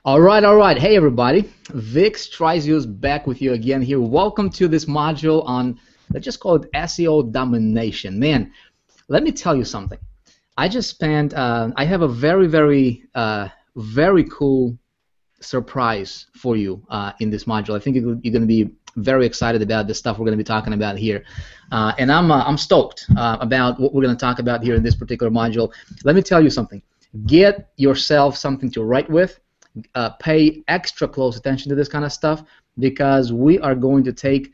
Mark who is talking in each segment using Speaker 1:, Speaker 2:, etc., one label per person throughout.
Speaker 1: All right. Hey, everybody. Vic Strizius back with you again here. Welcome to this module on, let's just call it SEO Domination. Man, let me tell you something. I have a very cool surprise for you in this module. I think you're going to be very excited about the stuff we're going to be talking about here, and I'm stoked about what we're going to talk about here in this particular module. Let me tell you something. Get yourself something to write with. Pay extra close attention to this kind of stuff because we are going to take,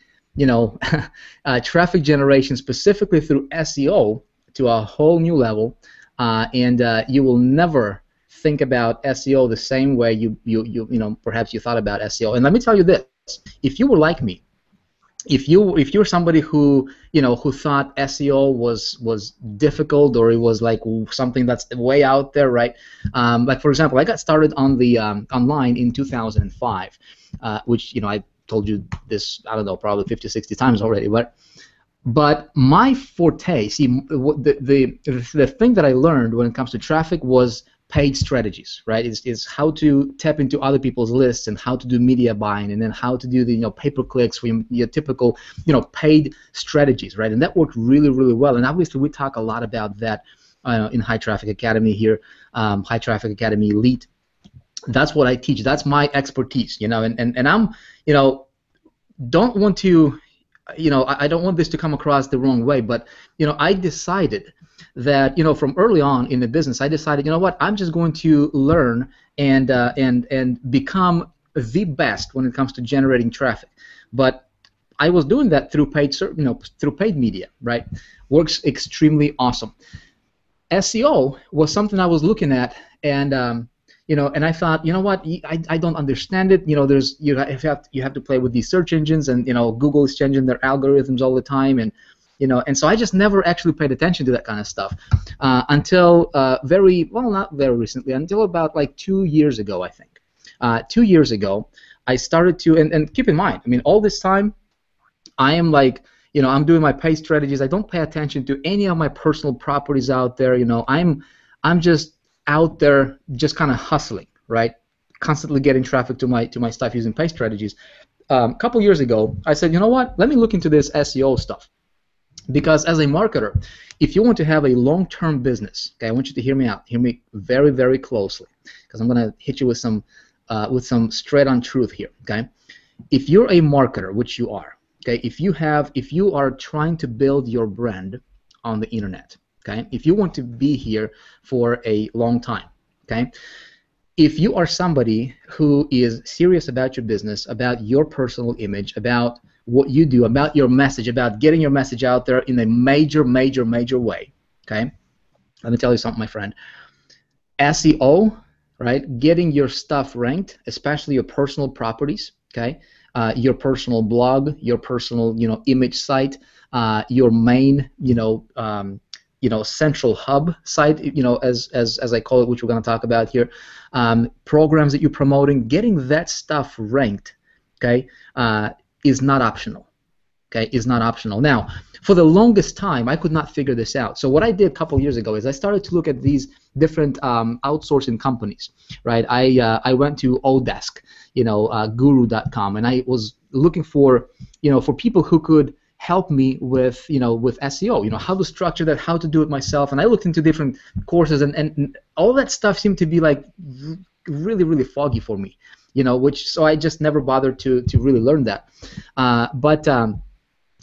Speaker 1: traffic generation specifically through SEO to a whole new level, and you will never think about SEO the same way perhaps you thought about SEO. And let me tell you this: if you were like me, if you're somebody who thought SEO was difficult, or it was like something that's way out there, right? Like, for example, I got started on the online in 2005, which I told you this, I don't know, probably 50, 60 times already, but my forte, see, the thing that I learned when it comes to traffic was paid strategies, right? Is how to tap into other people's lists and how to do media buying, and then how to do the pay-per-clicks for your typical paid strategies, right? And that worked really, really well. And obviously we talk a lot about that in High Traffic Academy here, High Traffic Academy Elite. That's what I teach. That's my expertise, and I'm don't want to I don't want this to come across the wrong way, but I decided that from early on in the business, I decided, what, I'm just going to learn and become the best when it comes to generating traffic. But I was doing that through paid through paid media, right? Works extremely awesome. SEO was something I was looking at, and and I thought, what, I don't understand it. You have to play with these search engines, and Google is changing their algorithms all the time, and so I just never actually paid attention to that kind of stuff until not very recently, until about like 2 years ago, I think. 2 years ago, I started to, and keep in mind, I mean, all this time, I am like, I'm doing my pay strategies. I don't pay attention to any of my personal properties out there. I'm just out there, just kind of hustling, right? Constantly getting traffic to my stuff using pay strategies. A couple years ago, I said, what? Let me look into this SEO stuff. Because as a marketer, if you want to have a long-term business, okay, I want you to hear me out. Hear me very, very closely, because I'm going to hit you with some straight-on truth here, okay? If you're a marketer, which you are, okay, if you are trying to build your brand on the internet, okay, if you want to be here for a long time, okay, if you are somebody who is serious about your business, about your personal image, about what you do, about your message, about getting your message out there in a major way, okay? Let me tell you something, my friend. SEO, right? Getting your stuff ranked, especially your personal properties, okay? Your personal blog, your personal, image site, your main, central hub site, as I call it, which we're going to talk about here. Programs that you're promoting, getting that stuff ranked, okay? Is not optional. Okay, is not optional. Now, for the longest time, I could not figure this out. So what I did a couple years ago is I started to look at these different outsourcing companies. Right? I went to Odesk, Guru.com, and I was looking for for people who could help me with with SEO. How to structure that, how to do it myself. And I looked into different courses, and all that stuff seemed to be like really foggy for me. So I just never bothered to really learn that. But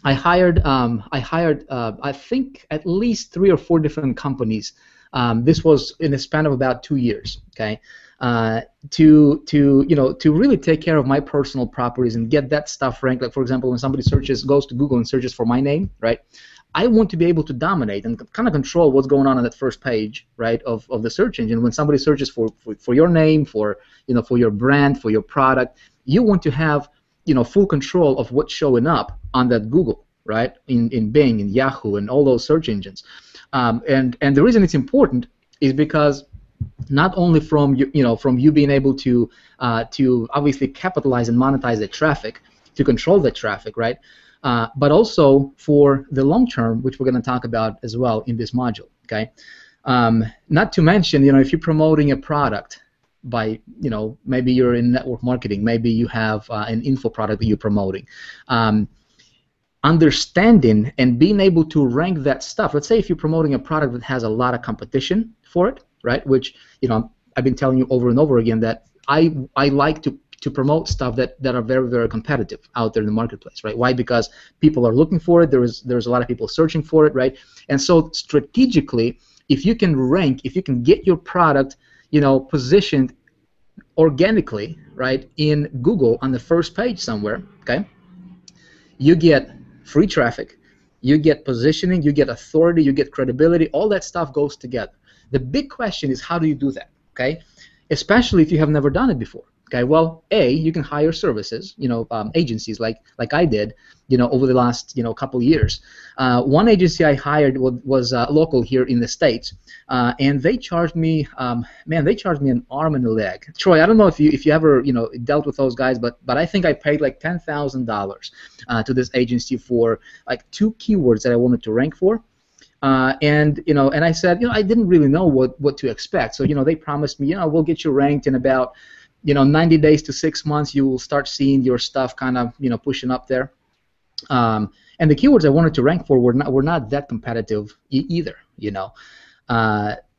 Speaker 1: I hired I think at least 3 or 4 different companies. This was in a span of about 2 years. Okay, to really take care of my personal properties and get that stuff ranked. Like, for example, when somebody goes to Google and searches for my name, right? I want to be able to dominate and kind of control what's going on that first page, right, of the search engine. When somebody searches for your name, for for your brand, for your product, you want to have full control of what's showing up on that Google, right, in Bing, in Yahoo, and all those search engines. And the reason it's important is because not only from you being able to obviously capitalize and monetize the traffic, to control the traffic, right? But also for the long term, which we're going to talk about as well in this module. Okay, not to mention, if you're promoting a product, maybe you're in network marketing, maybe you have an info product that you're promoting. Understanding and being able to rank that stuff. Let's say if you're promoting a product that has a lot of competition for it, right? Which I've been telling you over and over again that I like to promote stuff that are very, very competitive out there in the marketplace, right? Why? Because people are looking for it. There's a lot of people searching for it, right? And so strategically, if you can rank, if you can get your product, positioned organically, right, in Google on the first page somewhere, okay, you get free traffic, you get positioning, you get authority, you get credibility. All that stuff goes together. The big question is, how do you do that? Okay, especially if you have never done it before. Okay, well, you can hire services, agencies like I did, over the last couple of years. One agency I hired was local here in the States, and they charged me, they charged me an arm and a leg. Troy, I don't know if you ever dealt with those guys, but I think I paid like $10,000 to this agency for like 2 keywords that I wanted to rank for. And I said, I didn't really know what to expect. So they promised me, we'll get you ranked in about 90 days to 6 months. You will start seeing your stuff kind of pushing up there. And the keywords I wanted to rank for were not that competitive either.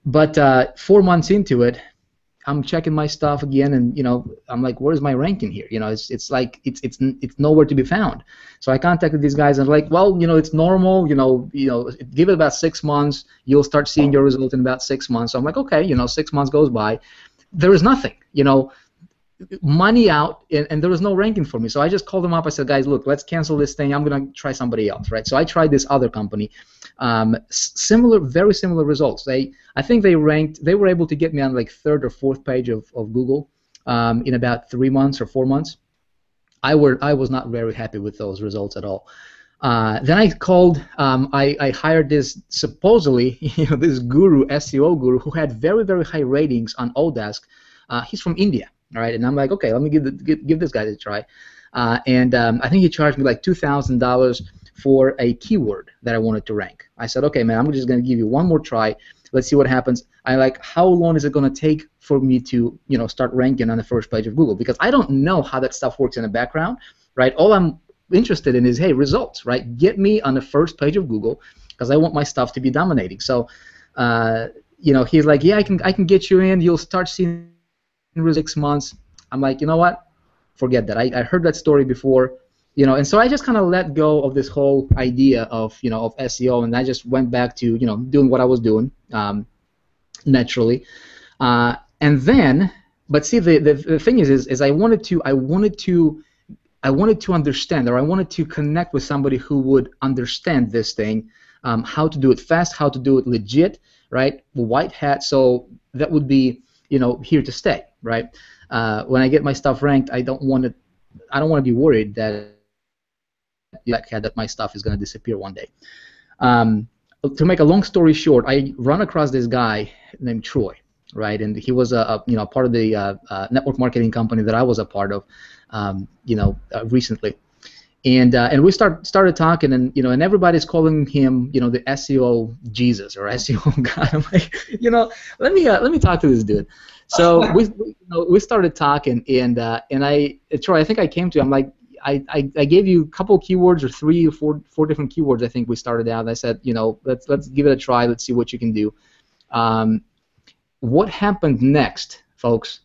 Speaker 1: But 4 months into it, I'm checking my stuff again, and I'm like, where's my ranking here? It's like it's nowhere to be found. So I contacted these guys and like, well, it's normal. Give it about 6 months. You'll start seeing your result in about 6 months. So I'm like, okay, 6 months goes by, there is nothing. Money out, and there was no ranking for me. So I just called them up. I said, guys, look, let's cancel this thing. I'm gonna try somebody else, right? So I tried this other company. Very similar results. I think they were able to get me on like 3rd or 4th page of Google in about 3 months or 4 months. I was not very happy with those results at all. Then I called. I hired this supposedly this guru, SEO guru, who had very, very high ratings on Odesk. He's from India. All right, and I'm like, okay, let me give this guy a try, and I think he charged me like $2,000 for a keyword that I wanted to rank. I said, okay, man, I'm just gonna give you one more try. Let's see what happens. I like, how long is it gonna take for me to start ranking on the first page of Google? Because I don't know how that stuff works in the background, right? All I'm interested in is, hey, results, right? Get me on the first page of Google because I want my stuff to be dominating. So, he's like, yeah, I can get you in. You'll start seeing 6 months. I'm like, you know what? Forget that. I heard that story before, and so I just kind of let go of this whole idea of of SEO, and I just went back to doing what I was doing naturally, and then, but see, the thing is I wanted to understand, or I wanted to connect with somebody who would understand this thing, how to do it fast, how to do it legit, right? White hat. So that would be here to stay, right? When I get my stuff ranked, I don't want to be worried that my stuff is going to disappear one day. To make a long story short, I run across this guy named Troy, right? And he was part of the network marketing company that I was a part of, recently. And we started talking, and everybody's calling him the SEO Jesus or SEO God. I'm like, let me talk to this dude. So we started talking, and Troy, I think I came to him, I'm like, I gave you a couple keywords, or 3 or 4 different keywords. I think we started out, and I said, let's give it a try. Let's see what you can do. What happened next, folks?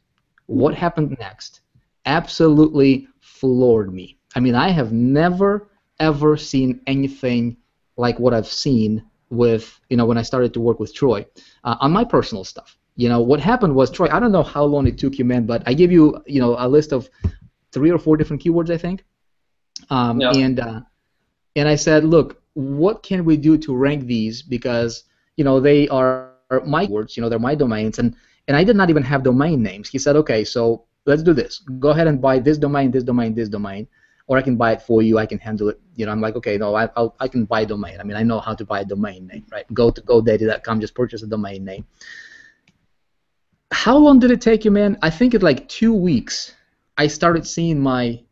Speaker 1: What happened next absolutely floored me. I mean, I have never, ever seen anything like what I've seen with, when I started to work with Troy on my personal stuff. What happened was, Troy, I don't know how long it took you, man, but I gave you, a list of 3 or 4 different keywords, I think. Yeah. And I said, look, what can we do to rank these? Because, they are my keywords, they're my domains, and I did not even have domain names. He said, okay, so let's do this. Go ahead and buy this domain, this domain, this domain, or I can buy it for you. I can handle it. I'm like, okay, no, I can buy a domain. I mean, I know how to buy a domain name, right? Go to GoDaddy.com, just purchase a domain name. How long did it take you, man? I think in like 2 weeks, I started seeing my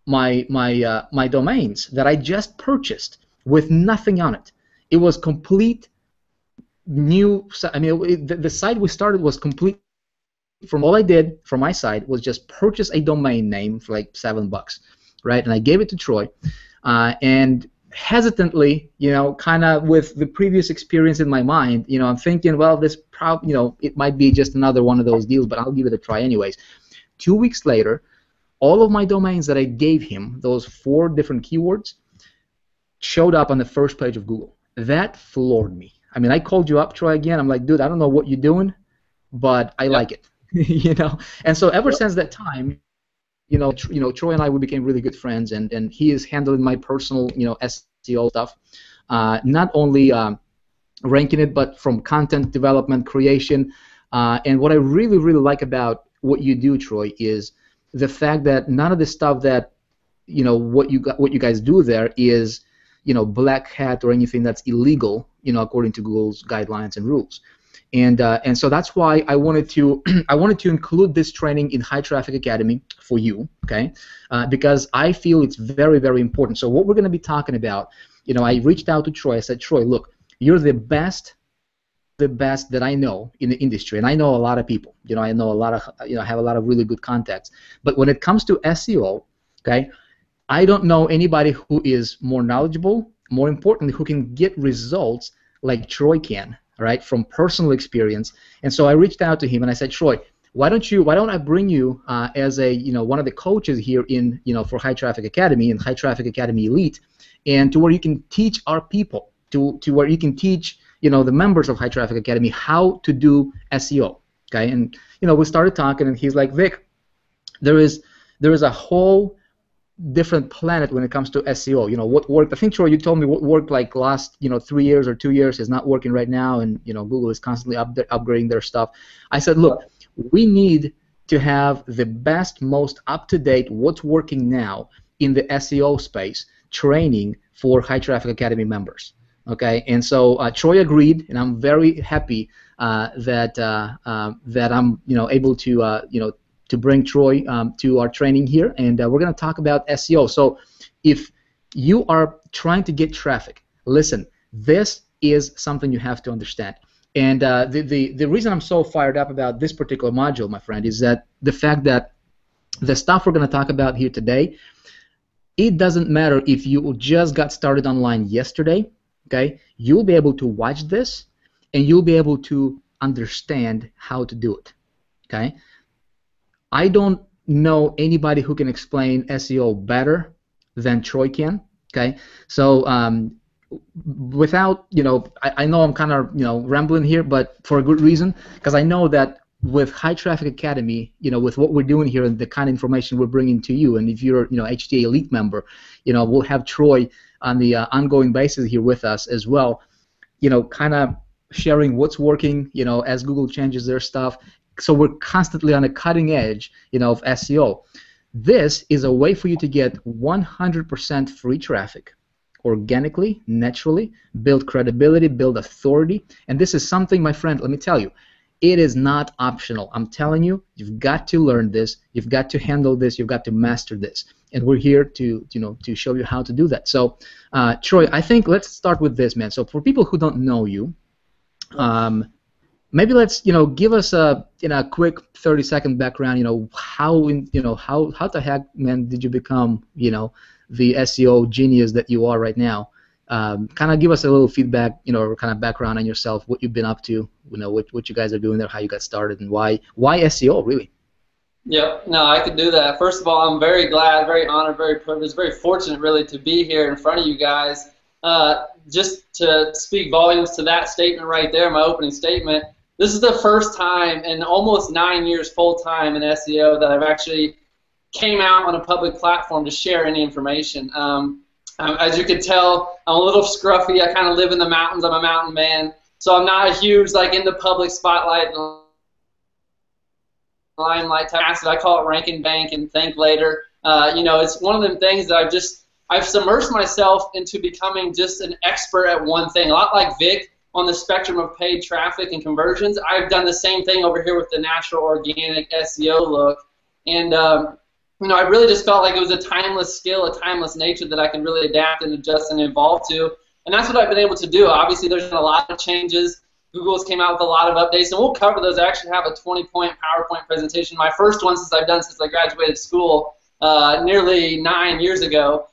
Speaker 1: domains that I just purchased with nothing on it. It was complete new. I mean, the site we started was completely from all I did from my side was just purchase a domain name for like $7, right? And I gave it to Troy, and hesitantly, kind of with the previous experience in my mind, I'm thinking, well, this it might be just another one of those deals, but I'll give it a try anyways. 2 weeks later, all of my domains that I gave him, those 4 different keywords, showed up on the first page of Google. That floored me. I mean, I called you up, Troy, again. I'm like, dude, I don't know what you're doing, but I like it. And so ever since that time, Troy and I, we became really good friends, and he is handling my personal, SEO stuff, not only ranking it, but from content development, creation, and what I really, really like about what you do, Troy, is the fact that none of the stuff that, what you guys do there is, black hat or anything that's illegal, according to Google's guidelines and rules. And so that's why I wanted to include this training in High Traffic Academy for you, okay? Because I feel it's very, very important. So what we're going to be talking about, I reached out to Troy. I said, Troy, look, you're the best that I know in the industry, and I know a lot of people. I know a lot of, I have a lot of really good contacts. But when it comes to SEO, okay, I don't know anybody who is more knowledgeable, more importantly, who can get results like Troy can, right, from personal experience. And so I reached out to him and I said, Troy, why don't I bring you as a one of the coaches here in for High Traffic Academy and High Traffic Academy Elite, and to where you can teach our people, to where you can teach the members of High Traffic Academy how to do SEO. Okay, and we started talking, and he's like, Vic, there is a whole different planet when it comes to SEO. What worked, I think, Troy, you told me what worked like last 3 years or 2 years is not working right now, and Google is constantly upgrading their stuff. I said, look, we need to have the best, most up-to-date, what's working now in the SEO space training for High Traffic Academy members. Okay, and so Troy agreed, and I'm very happy that I'm able to bring Troy to our training here, and we're going to talk about SEO. So if you are trying to get traffic, listen, this is something you have to understand. And the reason I'm so fired up about this particular module, my friend, is that the fact that the stuff we're going to talk about here today, it doesn't matter if you just got started online yesterday, okay? You'll be able to watch this, and you'll be able to understand how to do it, okay? I don't know anybody who can explain SEO better than Troy can. Okay, so without I know I'm kind of rambling here, but for a good reason, because I know that with High Traffic Academy, with what we're doing here and the kind of information we're bringing to you, and if you're HTA Elite member, we'll have Troy on the ongoing basis here with us as well, kind of sharing what's working, as Google changes their stuff. So we're constantly on the cutting edge, of SEO. This is a way for you to get 100% free traffic, organically, naturally, build credibility, build authority, and this is something, my friend, let me tell you, it is not optional. I'm telling you, you've got to learn this, you've got to handle this, you've got to master this, and we're here to show you how to do that. So, Troy, I think let's start with this, man. So for people who don't know you, maybe let's give us a quick 30-second background. How the heck, man, did you become the SEO genius that you are right now? Kind of give us a little feedback, or kind of background on yourself, what you've been up to, what you guys are doing there, how you got started, and why SEO really?
Speaker 2: Yep, no, I could do that. First of all, I'm very glad, very honored, very privileged, very fortunate really to be here in front of you guys. Just to speak volumes to that statement right there, my opening statement. This is the first time in almost 9 years full-time in SEO that I've actually came out on a public platform to share any information. As you can tell, I'm a little scruffy. I kind of live in the mountains. I'm a mountain man. So I'm not a huge, in the public spotlight, limelight type asset. I call it rank and bank and think later. It's one of them things that I've submersed myself into becoming just an expert at one thing. A lot like Vic, on the spectrum of paid traffic and conversions, I've done the same thing over here with the natural organic SEO look. And, I really just felt like it was a timeless skill, a timeless nature that I can really adapt and adjust and evolve to. And that's what I've been able to do. Obviously, there's been a lot of changes Google's came out with a lot of updates, and we'll cover those. I actually have a 20-point PowerPoint presentation, my first one since I've done since I graduated school nearly 9 years ago.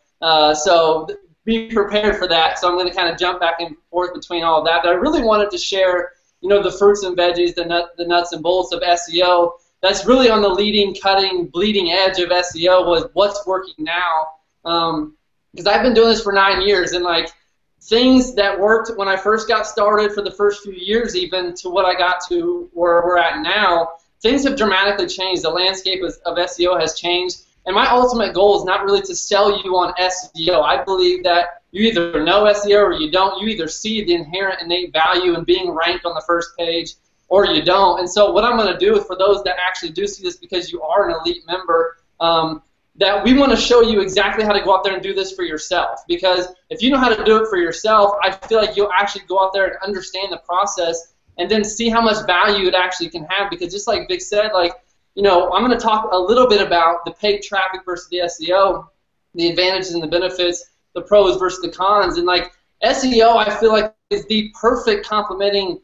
Speaker 2: So be prepared for that. So I'm going to kind of jump back and forth between all of that. But I really wanted to share, the fruits and veggies, the nuts and bolts of SEO. That's really on the leading, cutting, bleeding edge of SEO was what's working now. Because I've been doing this for 9 years, and like things that worked when I first got started for the first few years even to what I got to where we're at now, things have dramatically changed. The landscape of SEO has changed. And my ultimate goal is not really to sell you on SEO. I believe that you either know SEO or you don't. You either see the inherent innate value in being ranked on the first page or you don't. And so what I'm going to do is for those that actually do see this because you are an elite member, that we want to show you exactly how to go out there and do this for yourself. Because if you know how to do it for yourself, I feel like you'll actually go out there and understand the process and then see how much value it actually can have. Because just like Vic said, like, I'm going to talk a little bit about the paid traffic versus the SEO, the advantages and the benefits, the pros versus the cons. And like SEO, I feel like is the perfect complementing,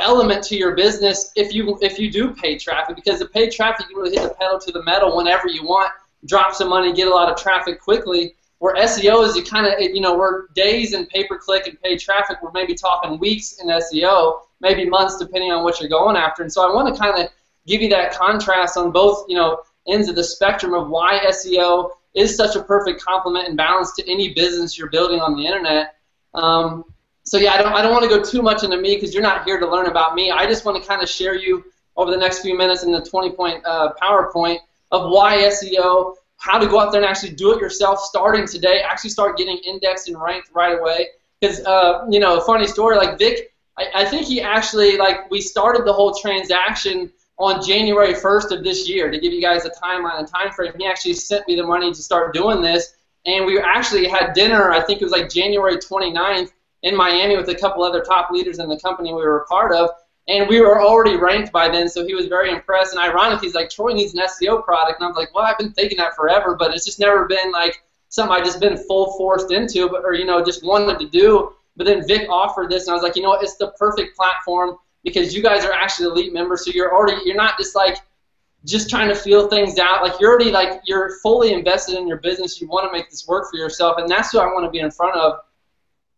Speaker 2: element to your business if you do paid traffic, because the paid traffic you really hit the pedal to the metal whenever you want, drop some money, get a lot of traffic quickly. Where SEO is you kind of, we're days in pay-per-click and paid traffic. We're maybe talking weeks in SEO, maybe months depending on what you're going after. And so I want to kind of give you that contrast on both, ends of the spectrum of why SEO is such a perfect complement and balance to any business you're building on the internet. So yeah, I don't want to go too much into me because you're not here to learn about me. I just want to kind of share you over the next few minutes in the 20-point PowerPoint of why SEO, how to go out there and actually do it yourself starting today, actually start getting indexed and ranked right away. Because, a funny story, like Vic, I think he actually, like, we started the whole transaction on January 1st of this year to give you guys a timeline and time frame. He actually sent me the money to start doing this, and we actually had dinner, I think it was like January 29th in Miami with a couple other top leaders in the company we were a part of, and we were already ranked by then, so he was very impressed. And ironically, he's like, Troy needs an SEO product, and I was like, well, I've been thinking that forever, but it's just never been like something I've just been full forced into, or just wanted to do. But then Vic offered this, and I was like, what, it's the perfect platform because you guys are actually elite members, so you're not just like just trying to feel things out. Like you're fully invested in your business. You want to make this work for yourself, and that's who I want to be in front of.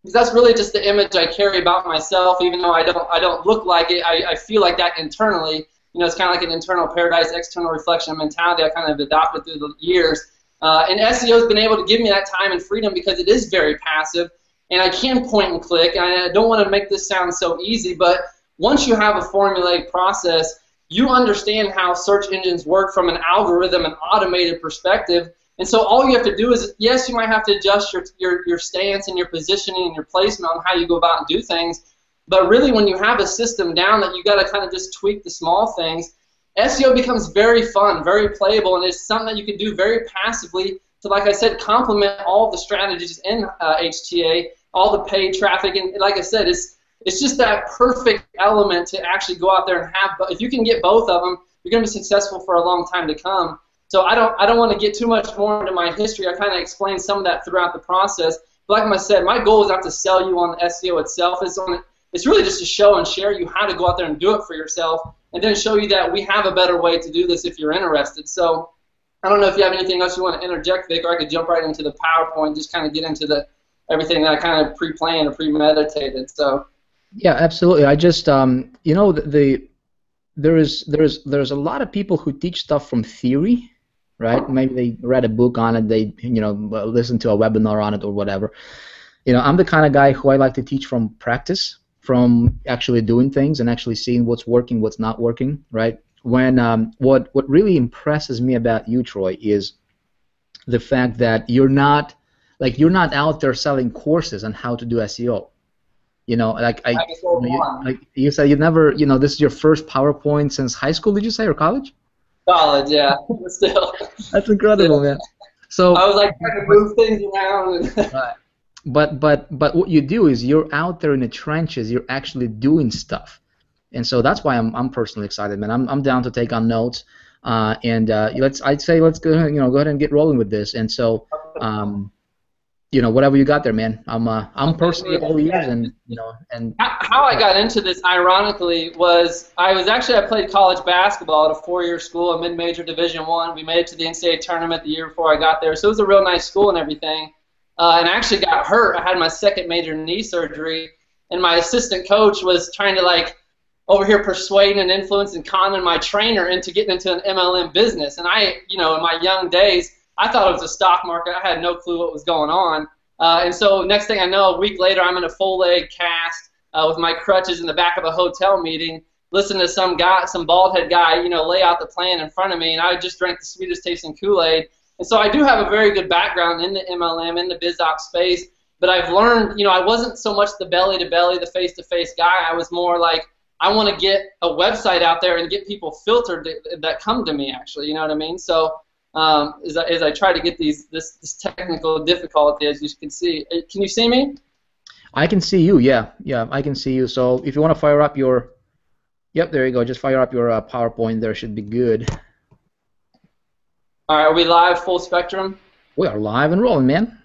Speaker 2: Because that's really just the image I carry about myself, even though I don't look like it. I feel like that internally. It's kind of like an internal paradise, external reflection mentality I kind of adopted through the years. And SEO has been able to give me that time and freedom because it is very passive, and I can point and click. And I don't want to make this sound so easy, but once you have a formulaic process, you understand how search engines work from an algorithm and automated perspective. And so all you have to do is, yes, you might have to adjust your stance and your positioning and your placement on how you go about and do things, but really when you have a system down that you got to kind of just tweak the small things, SEO becomes very fun, very playable, and it's something that you can do very passively to, like I said, complement all the strategies in HTA, all the paid traffic, and like I said, it's just that perfect element to actually go out there and have. But if you can get both of them, you're going to be successful for a long time to come. So I don't want to get too much more into my history. I kind of explained some of that throughout the process. But like I said, my goal is not to sell you on the SEO itself. It's really just to show and share you how to go out there and do it for yourself, and then show you that we have a better way to do this if you're interested. So I don't know if you have anything else you want to interject, Vic, or I could jump right into the PowerPoint, just kind of get into everything that I kind of pre-planned or premeditated. So.
Speaker 1: Yeah, absolutely. I just, there's a lot of people who teach stuff from theory, right? Maybe they read a book on it, they, listen to a webinar on it or whatever. I'm the kind of guy who I like to teach from practice, from actually doing things and actually seeing what's working, what's not working, right? When what really impresses me about you, Troy, is the fact that you're not out there selling courses on how to do SEO. Like you said, you never, this is your first PowerPoint since high school, did you say, or college?
Speaker 2: College, yeah. Still.
Speaker 1: That's incredible, man. So
Speaker 2: I was like trying to move things around.
Speaker 1: Right. But what you do is you're out there in the trenches. You're actually doing stuff, and so that's why I'm personally excited, man. I'm down to take on notes, and let's go ahead and get rolling with this. And so. whatever you got there, man. I'm personally all ears, and
Speaker 2: how I got into this, ironically, was I played college basketball at a 4-year school, a mid-major Division I. We made it to the NCAA tournament the year before I got there, so it was a real nice school and everything. And I actually got hurt. I had my second major knee surgery, and my assistant coach was trying to over here persuading and influence and conning my trainer into getting into an MLM business. And I, in my young days, I thought it was a stock market. I had no clue what was going on. And so next thing I know, a week later, I'm in a full leg cast with my crutches in the back of a hotel meeting, listening to some bald head guy, lay out the plan in front of me, and I just drank the sweetest tasting Kool-Aid. And so I do have a very good background in the MLM, in the biz ops space, but I've learned, I wasn't so much the belly-to-belly, the face-to-face guy. I was more like, I want to get a website out there and get people filtered that come to me, actually, you know what I mean? So as I try to get this technical difficulty, as you can see. Can you see me?
Speaker 1: I can see you, yeah, I can see you. So if you want to fire up your, yep, there you go, just fire up your PowerPoint there, should be good.
Speaker 2: All right, are we live, full spectrum?
Speaker 1: We are live and rolling, man.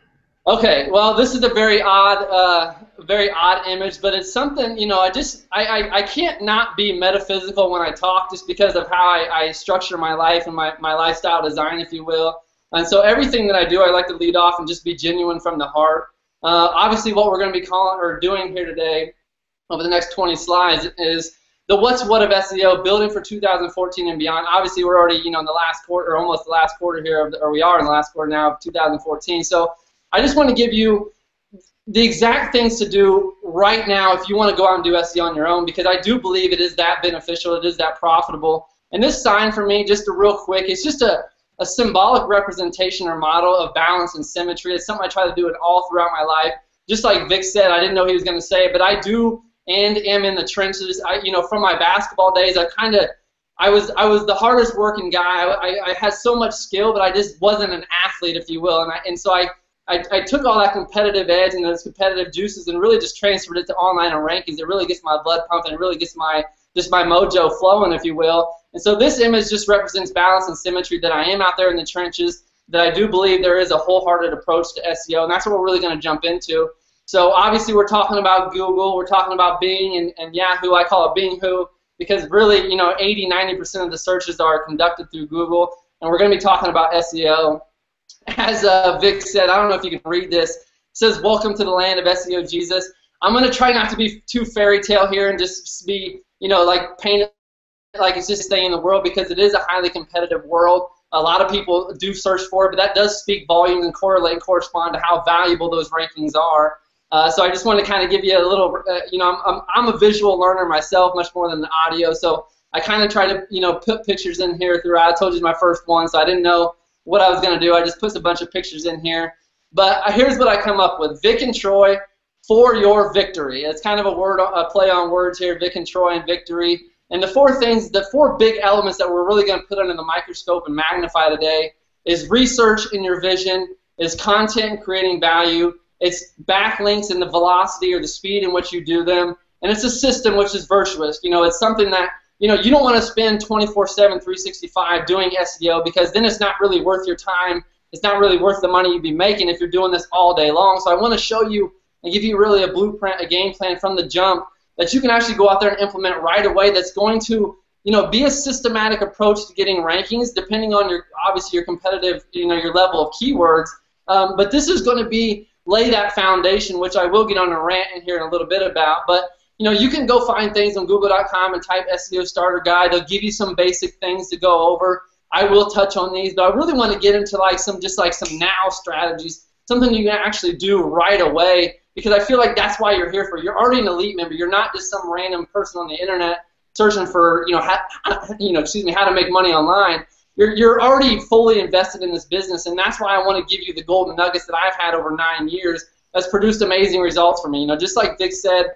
Speaker 2: Okay, well, this is a very odd image, but it's something, I can't not be metaphysical when I talk, just because of how I structure my life and my lifestyle design, if you will. And so everything that I do, I like to lead off and just be genuine from the heart. Obviously, what we're going to be doing here today over the next 20 slides is the what's what of SEO, building for 2014 and beyond. Obviously, we're already, in the last quarter, or almost the last quarter here, or we are in the last quarter now of 2014. So I just want to give you the exact things to do right now if you want to go out and do SEO on your own, because I do believe it is that beneficial, it is that profitable. And this sign for me, just a real quick, it's just a symbolic representation or model of balance and symmetry. It's something I try to do it all throughout my life. Just like Vic said, I didn't know he was going to say it, but I do and am in the trenches. From my basketball days, I was the hardest working guy. I had so much skill, but I just wasn't an athlete, if you will. And so I took all that competitive edge and those competitive juices and really just transferred it to online and rankings. It really gets my blood pumping. It really gets my mojo flowing, if you will. And so this image just represents balance and symmetry, that I am out there in the trenches, that I do believe there is a wholehearted approach to SEO, and that's what we're really going to jump into. So obviously we're talking about Google, we're talking about Bing and Yahoo. I call it Bing Who, because really, 80–90% of the searches are conducted through Google, and we're going to be talking about SEO. As Vic said, I don't know if you can read this, it says, "Welcome to the land of SEO Jesus." I'm going to try not to be too fairy tale here and just be, paint it like it's just staying in the world, because it is a highly competitive world. A lot of people do search for it, but that does speak volumes and correlate and correspond to how valuable those rankings are. So I just want to kind of give you a little, I'm a visual learner myself, much more than the audio, so I kind of try to, put pictures in here throughout. I told you my first one, so I didn't know what I was going to do. I just put a bunch of pictures in here. But here's what I come up with. Vic and Troy, for your victory. It's kind of a play on words here, Vic and Troy and victory. And the four big elements that we're really going to put under the microscope and magnify today is research in your vision, is content and creating value, it's backlinks and the velocity or the speed in which you do them, and it's a system which is virtuous. It's something that, you don't want to spend 24/7, 365 doing SEO, because then it's not really worth your time. It's not really worth the money you'd be making if you're doing this all day long. So I want to show you and give you really a blueprint, a game plan from the jump that you can actually go out there and implement right away, that's going to, be a systematic approach to getting rankings, depending on obviously your competitive, your level of keywords. But this is going to lay that foundation, which I will get on a rant in here in a little bit about. But you can go find things on Google.com and type SEO Starter Guide. They'll give you some basic things to go over. I will touch on these, but I really want to get into some now strategies, something you can actually do right away, because I feel like that's why you're here for. You're already an elite member. You're not just some random person on the internet searching for how to make money online. You're already fully invested in this business, and that's why I want to give you the golden nuggets that I've had over 9 years that's produced amazing results for me. Just like Vic said,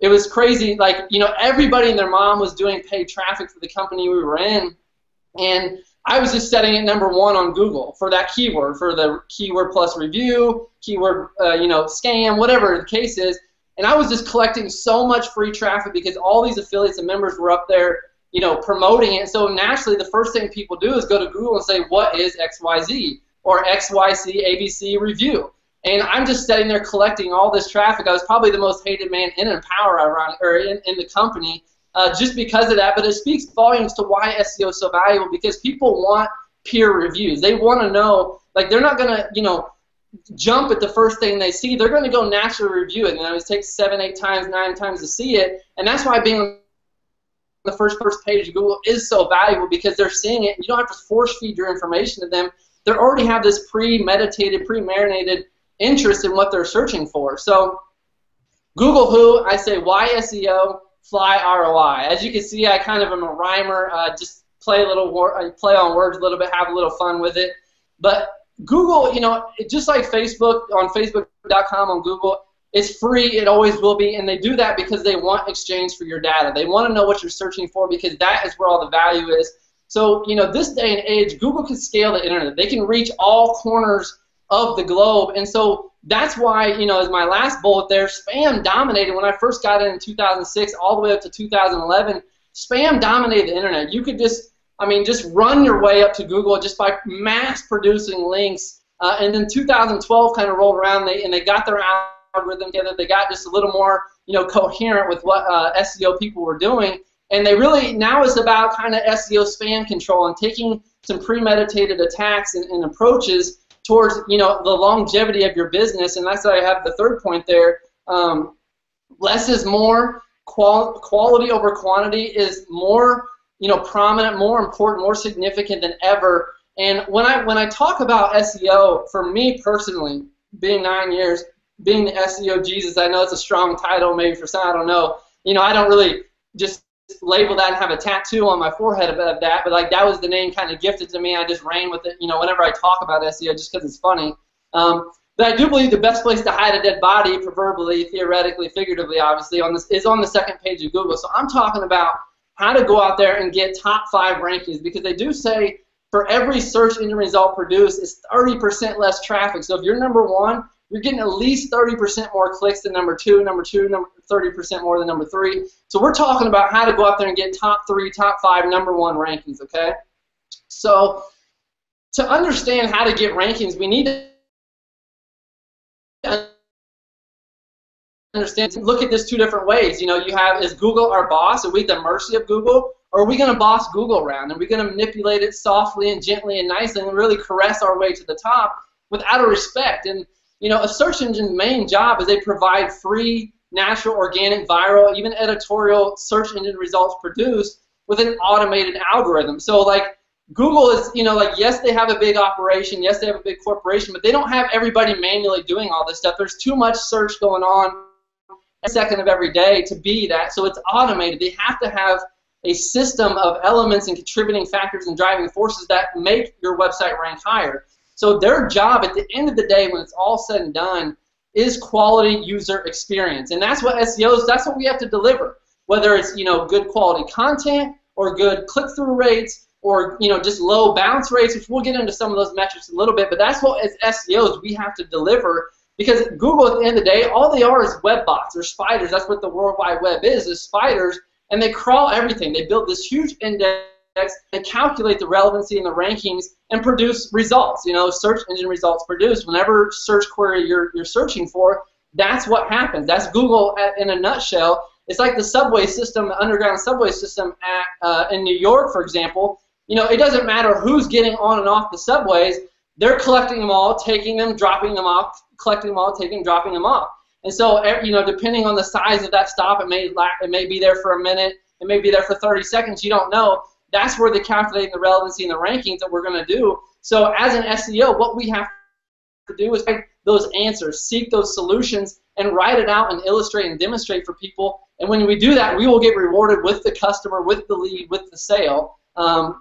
Speaker 2: it was crazy. Everybody and their mom was doing paid traffic for the company we were in, and I was just setting it number one on Google for that keyword, for the keyword plus review, keyword, scam, whatever the case is. And I was just collecting so much free traffic because all these affiliates and members were up there, promoting it. So naturally, the first thing people do is go to Google and say, what is XYZ or XYZ ABC review? And I'm just sitting there collecting all this traffic. I was probably the most hated man in Empower, or in the company, just because of that. But it speaks volumes to why SEO is so valuable, because people want peer reviews. They want to know, like, they're not going to, jump at the first thing they see. They're going to go naturally review it. And it takes 7, 8 times, 9 times to see it. And that's why being on the first page of Google is so valuable, because they're seeing it. You don't have to force feed your information to them. They already have this premeditated, pre-marinated interest in what they're searching for. So Google who, I say why SEO, fly ROI. As you can see, I kind of am a rhymer, just play on words a little bit, have a little fun with it. But Google, just like Facebook, on Facebook.com, on Google, it's free, it always will be, and they do that because they want exchange for your data. They want to know what you're searching for, because that is where all the value is. So, this day and age, Google can scale the internet. They can reach all corners of the globe, and so that's why, as my last bullet there, spam dominated. When I first got in 2006 all the way up to 2011, spam dominated the internet. You could just run your way up to Google just by mass producing links. And then 2012 kind of rolled around, and they got their algorithm together. They got just a little more, coherent with what SEO people were doing. And they really, now it's about kind of SEO spam control and taking some premeditated attacks and approaches towards, the longevity of your business. And that's why I have the third point there. Less is more. Quality over quantity is more, prominent, more important, more significant than ever. And when I talk about SEO, for me personally, being 9 years, being the SEO Jesus, I know it's a strong title maybe for some, I don't know. I don't really just label that and have a tattoo on my forehead of that, but like that was the name kind of gifted to me. I just ran with it, whenever I talk about SEO, just because it's funny. But I do believe the best place to hide a dead body, proverbially, theoretically, figuratively, obviously, is on the second page of Google. So I'm talking about how to go out there and get top 5 rankings, because they do say for every search engine result produced is 30% less traffic. So if you're number 1, you're getting at least 30% more clicks than number 2, 30% more than number 3. So we're talking about how to go out there and get top 3, top 5, number 1 rankings, okay? So to understand how to get rankings, we need to understand, look at this 2 different ways. You have, is Google our boss? Are we at the mercy of Google? Or are we going to boss Google around? Are we going to manipulate it softly and gently and nicely and really caress our way to the top without a respect? And a search engine's main job is they provide free, natural, organic, viral, even editorial search engine results produced with an automated algorithm. So like Google is, yes, they have a big operation, yes, they have a big corporation, but they don't have everybody manually doing all this stuff. There's too much search going on every second of every day to be that, so it's automated. They have to have a system of elements and contributing factors and driving forces that make your website rank higher. So their job at the end of the day, when it's all said and done, is quality user experience. And that's what SEO is, that's what we have to deliver. Whether it's, good quality content or good click-through rates or, just low bounce rates, which we'll get into some of those metrics in a little bit, but that's what as SEOs we have to deliver, because Google at the end of the day, all they are is web bots or spiders. That's what the World Wide Web is spiders, and they crawl everything. They build this huge index and calculate the relevancy and the rankings and produce results. Search engine results produced. Whenever search query you're searching for, that's what happens. That's Google in a nutshell. It's like the subway system, the underground subway system in New York, for example. It doesn't matter who's getting on and off the subways. They're collecting them all, taking them, dropping them off, collecting them all, taking, dropping them off. And so, depending on the size of that stop, it may be there for a minute, it may be there for 30 seconds. You don't know. That's where they calculate the relevancy and the rankings that we're going to do. So as an SEO, what we have to do is find those answers, seek ththose solutions, and write it out and illustrate and demonstrate for people. And when we do that, we will get rewarded with the customer, with the lead, with the sale. And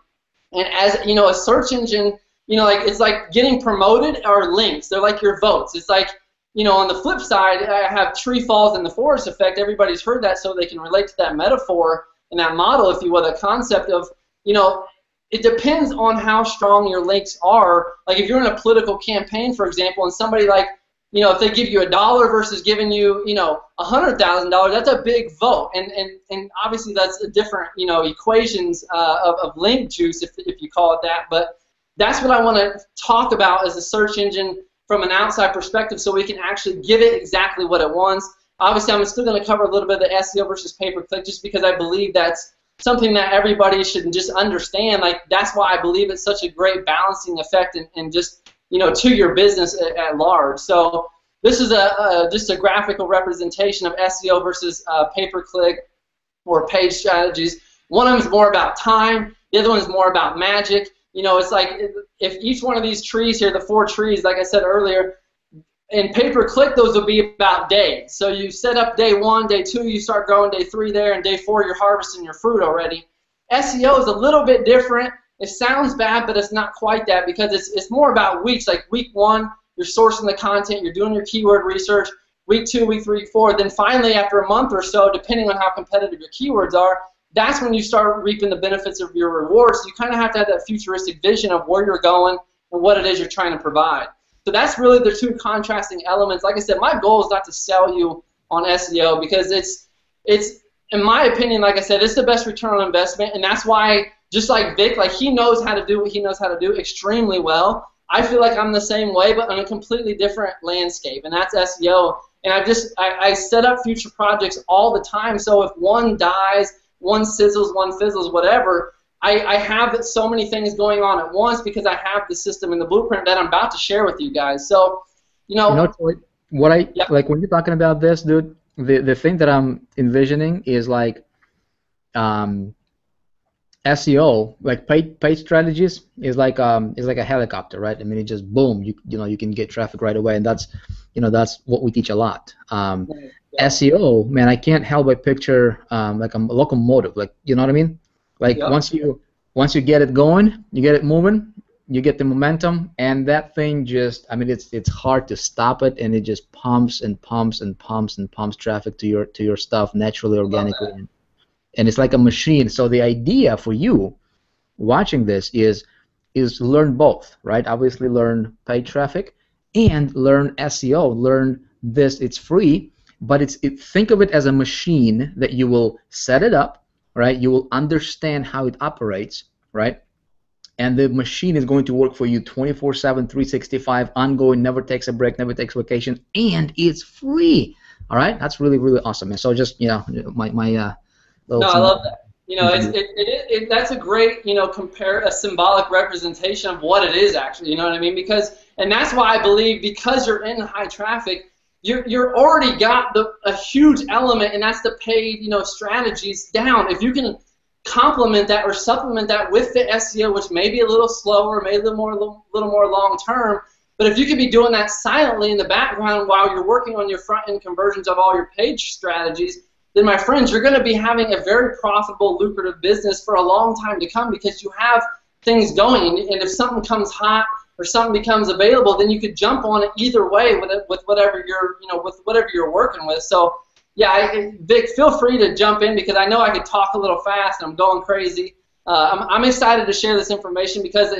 Speaker 2: as a search engine, it's like getting promoted or links. They're like your votes. It's like, on the flip side, I have tree falls in the forest effect. Everybody's heard that, so they can relate to that metaphor and that model, if you will, the concept of, it depends on how strong your links are. Like if you're in a political campaign, for example, and somebody if they give you $1 versus giving you, $100,000, that's a big vote. And obviously that's a different, equations of link juice, if you call it that. But that's what I want to talk about as a search engine from an outside perspective so we can actually give it exactly what it wants. Obviously, I'm still going to cover a little bit of the SEO versus pay-per-click just because I believe that's something that everybody should just understand. Like, that's why I believe it's such a great balancing effect and just, to your business at large. So this is just a graphical representation of SEO versus pay-per-click or page strategies. One of them is more about time. The other one is more about magic. It's like if each one of these trees here, the 4 trees, like I said earlier, in pay-per-click, those will be about days. So you set up day 1, day 2, you start growing day 3 there, and day 4, you're harvesting your fruit already. SEO is a little bit different. It sounds bad, but it's not quite that because it's more about weeks. Like week 1, you're sourcing the content, you're doing your keyword research. Week 2, week 3, 4, then finally after a month or so, depending on how competitive your keywords are, that's when you start reaping the benefits of your rewards. So you kind of have to have that futuristic vision of where you're going and what it is you're trying to provide. So that's really the 2 contrasting elements. Like I said, my goal is not to sell you on SEO because it's in my opinion, like I said, it's the best return on investment, and that's why, just like Vic, like he knows how to do what he knows how to do extremely well. I feel like I'm the same way, but on a completely different landscape, and that's SEO. And I set up future projects all the time, so if one dies, one sizzles, one fizzles, whatever, I have so many things going on at once because I have the system and the blueprint that I'm about to share with you guys. So,
Speaker 1: what I like when you're talking about this, dude. The thing that I'm envisioning is like SEO, like paid strategies, is like a helicopter, right? I mean, it just boom, you can get traffic right away, and that's what we teach a lot. SEO, man, I can't help but picture like a locomotive, like, you know what I mean? Like once you get it going, you get it moving, you get the momentum, and that thing just, I mean, it's hard to stop it, and it just pumps and pumps and pumps and pumps traffic to your stuff naturally, organically, and it's like a machine. So the idea for you watching this is learn both, right? Obviously, learn paid traffic and learn SEO. Learn this; it's free, but think of it as a machine that you will set it up, right? You will understand how it operates, right? And the machine is going to work for you 24/7, 365, ongoing, never takes a break, never takes vacation, and it's free. All right, that's really, really awesome. And so just my
Speaker 2: no, I love that. That's a great a symbolic representation of what it is actually. You know what I mean? And that's why I believe because you're in high traffic, you're already got a huge element, and that's the paid strategies down. If you can complement that or supplement that with the SEO, which may be a little slower, maybe a little more long term, but if you could be doing that silently in the background while you're working on your front end conversions of all your page strategies, then my friends, you're going to be having a very profitable, lucrative business for a long time to come because you have things going, and if something comes hot or something becomes available, then you could jump on it either way with whatever you're working with. So yeah, Vic, feel free to jump in because I know I could talk a little fast and I'm going crazy. I'm excited to share this information because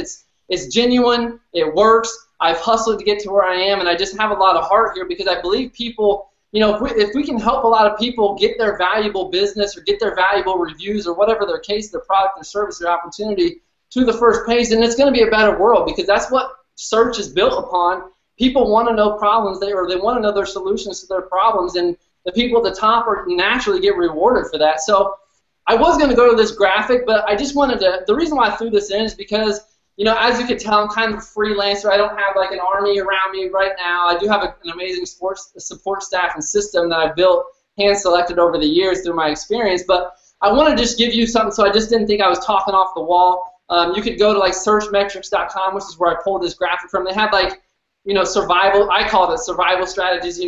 Speaker 2: it's genuine, it works. I've hustled to get to where I am, and I just have a lot of heart here because I believe people, if we can help a lot of people get their valuable business or get their valuable reviews or whatever their case, their product, their service, their opportunity to the first page, then it's going to be a better world because that's what search is built upon. People want to know problems, they want to know their solutions to their problems, and the people at the top are naturally get rewarded for that. So I was going to go to this graphic, but I just wanted to, the reason why I threw this in is because, as you can tell, I'm kind of a freelancer. I don't have like an army around me right now. I do have an amazing support staff and system that I've built, hand-selected over the years through my experience, but I want to just give you something, so I just didn't think I was talking off the wall. You could go to like searchmetrics.com, which is where I pulled this graphic from. They have like, survival, I call it survival strategies.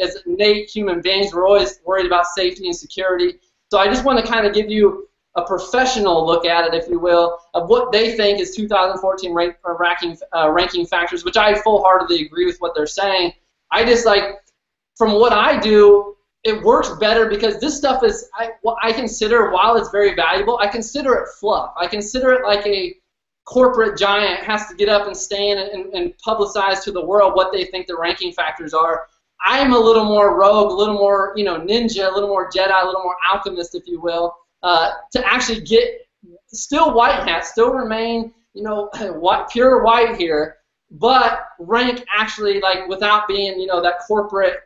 Speaker 2: As innate human beings, we're always worried about safety and security. So I just want to kind of give you a professional look at it, if you will, of what they think is 2014 ranking factors, which I full-heartedly agree with what they're saying. I just from what I do, it works better because this stuff is, I consider, while it's very valuable, I consider it fluff. I consider it like a corporate giant has to get up and stand and publicize to the world what they think the ranking factors are. I'm a little more rogue, a little more ninja, a little more Jedi, a little more alchemist, if you will, to actually get still white hat, still remain pure white here, but rank actually like without being, that corporate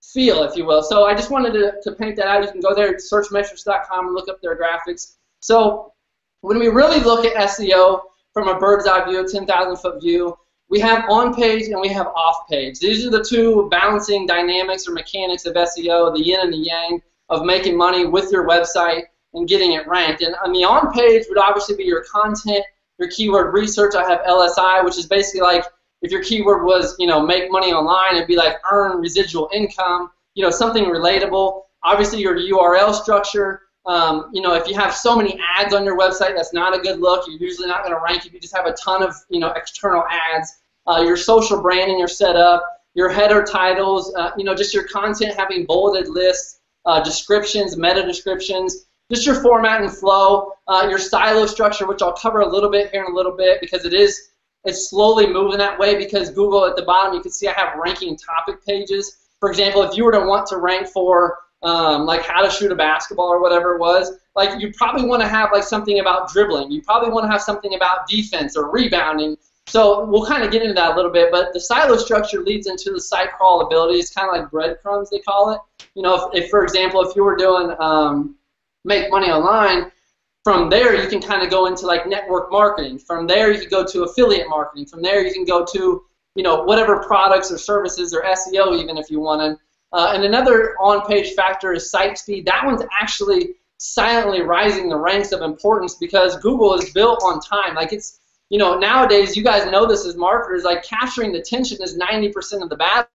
Speaker 2: feel, if you will. So I just wanted to paint that out. You can go there to searchmetrics.com and look up their graphics. So when we really look at SEO from a bird's eye view, 10,000 foot view, we have on page and we have off page. These are the two balancing dynamics or mechanics of SEO, the yin and the yang of making money with your website and getting it ranked. And on the on page would obviously be your content, your keyword research. I have LSI, which is basically like if your keyword was, make money online, it'd be like earn residual income, something relatable. Obviously your URL structure. If you have so many ads on your website, that's not a good look. You're usually not going to rank if you just have a ton of, external ads. Your social branding, your setup, your header titles, just your content having bolded lists, descriptions, meta descriptions, just your format and flow, your silo structure, which I'll cover a little bit here in a little bit because it's slowly moving that way because Google at the bottom, you can see I have ranking topic pages. For example, if you were to want to rank for like how to shoot a basketball or whatever it was, like you probably want to have like something about dribbling. You probably want to have something about defense or rebounding. So we'll kind of get into that a little bit, but the silo structure leads into the site crawlability. It's kind of like breadcrumbs, they call it. If for example, if you were doing make money online, from there you can kind of go into like network marketing. From there you can go to affiliate marketing. From there you can go to whatever products or services or SEO even if you wanted. And another on-page factor is site speed. That one's actually silently rising the ranks of importance because Google is built on time. Like it's, nowadays, you guys know this as marketers, like capturing the attention is 90% of the battle.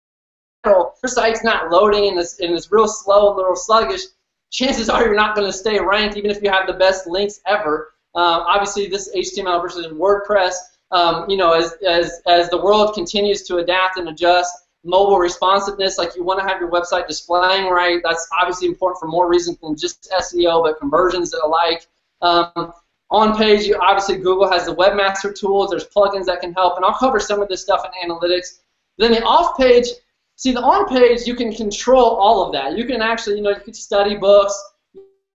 Speaker 2: If your site's not loading and it's real slow, a little sluggish, chances are you're not going to stay ranked even if you have the best links ever. Obviously, this HTML versus WordPress, as the world continues to adapt and adjust, mobile responsiveness, like you want to have your website displaying right. That's obviously important for more reasons than just SEO, but conversions alike. On page, obviously Google has the webmaster tools. There's plugins that can help, and I'll cover some of this stuff in analytics. Then the off page, see the on page, you can control all of that. You can actually, you can study books,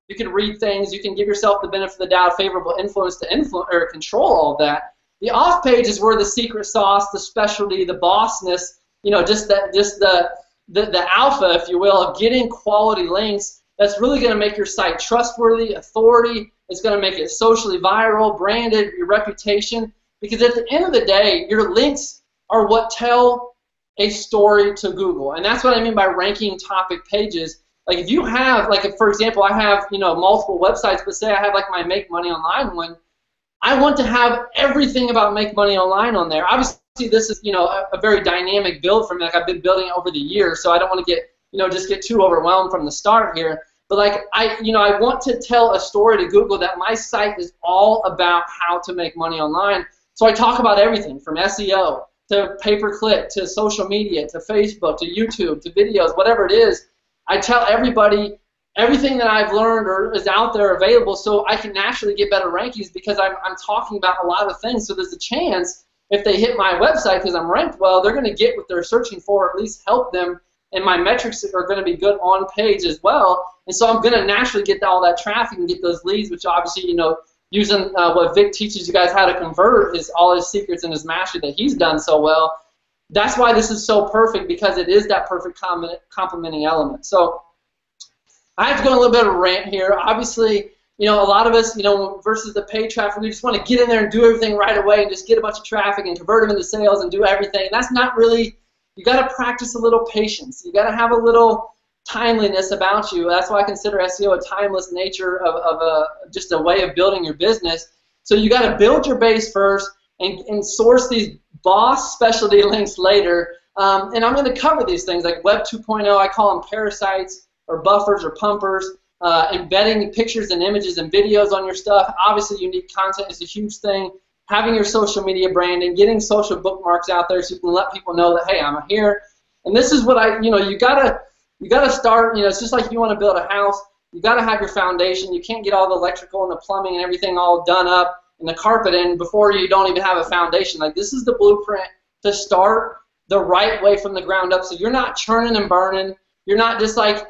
Speaker 2: you can read things, you can give yourself the benefit of the doubt, favorable influence to influence or control all of that. The off page is where the secret sauce, the specialty, the bossness, just the alpha, if you will, of getting quality links. That's really going to make your site trustworthy, authority. It's going to make it socially viral, branded, your reputation. Because at the end of the day, your links are what tell a story to Google, and that's what I mean by ranking topic pages. Like if you have, like if, for example, I have multiple websites, but say I have like my Make Money Online one. I want to have everything about Make Money Online on there. Obviously, this is a very dynamic build for me. Like I've been building it over the years, so I don't want to get just get too overwhelmed from the start here. But like I want to tell a story to Google that my site is all about how to make money online. So I talk about everything from SEO to pay-per-click to social media to Facebook to YouTube to videos, whatever it is. I tell everybody everything that I've learned or is out there available, so I can naturally get better rankings because I'm talking about a lot of things. So there's a chance if they hit my website because I'm ranked well, they're going to get what they're searching for, or at least help them, and my metrics are going to be good on page as well. And so I'm going to naturally get all that traffic and get those leads, which obviously, using what Vic teaches you guys how to convert is all his secrets and his mastery that he's done so well. That's why this is so perfect, because it is that perfect complementing element. So I have to go on a little bit of a rant here. Obviously, a lot of us, versus the paid traffic, we just want to get in there and do everything right away and just get a bunch of traffic and convert them into sales and do everything. That's not really, you got to practice a little patience. You got to have a little timeliness about you. That's why I consider SEO a timeless nature of just a way of building your business. So you got to build your base first and source these boss specialty links later. And I'm going to cover these things like Web 2.0. I call them parasites or buffers or pumpers. Embedding pictures and images and videos on your stuff. Obviously, unique content is a huge thing. Having your social media branding, getting social bookmarks out there so you can let people know that, hey, I'm here. And this is what you gotta start. It's just like if you want to build a house, you gotta have your foundation. You can't get all the electrical and the plumbing and everything all done up and the carpet in before you don't even have a foundation. Like this is the blueprint to start the right way from the ground up. So you're not churning and burning. You're not just like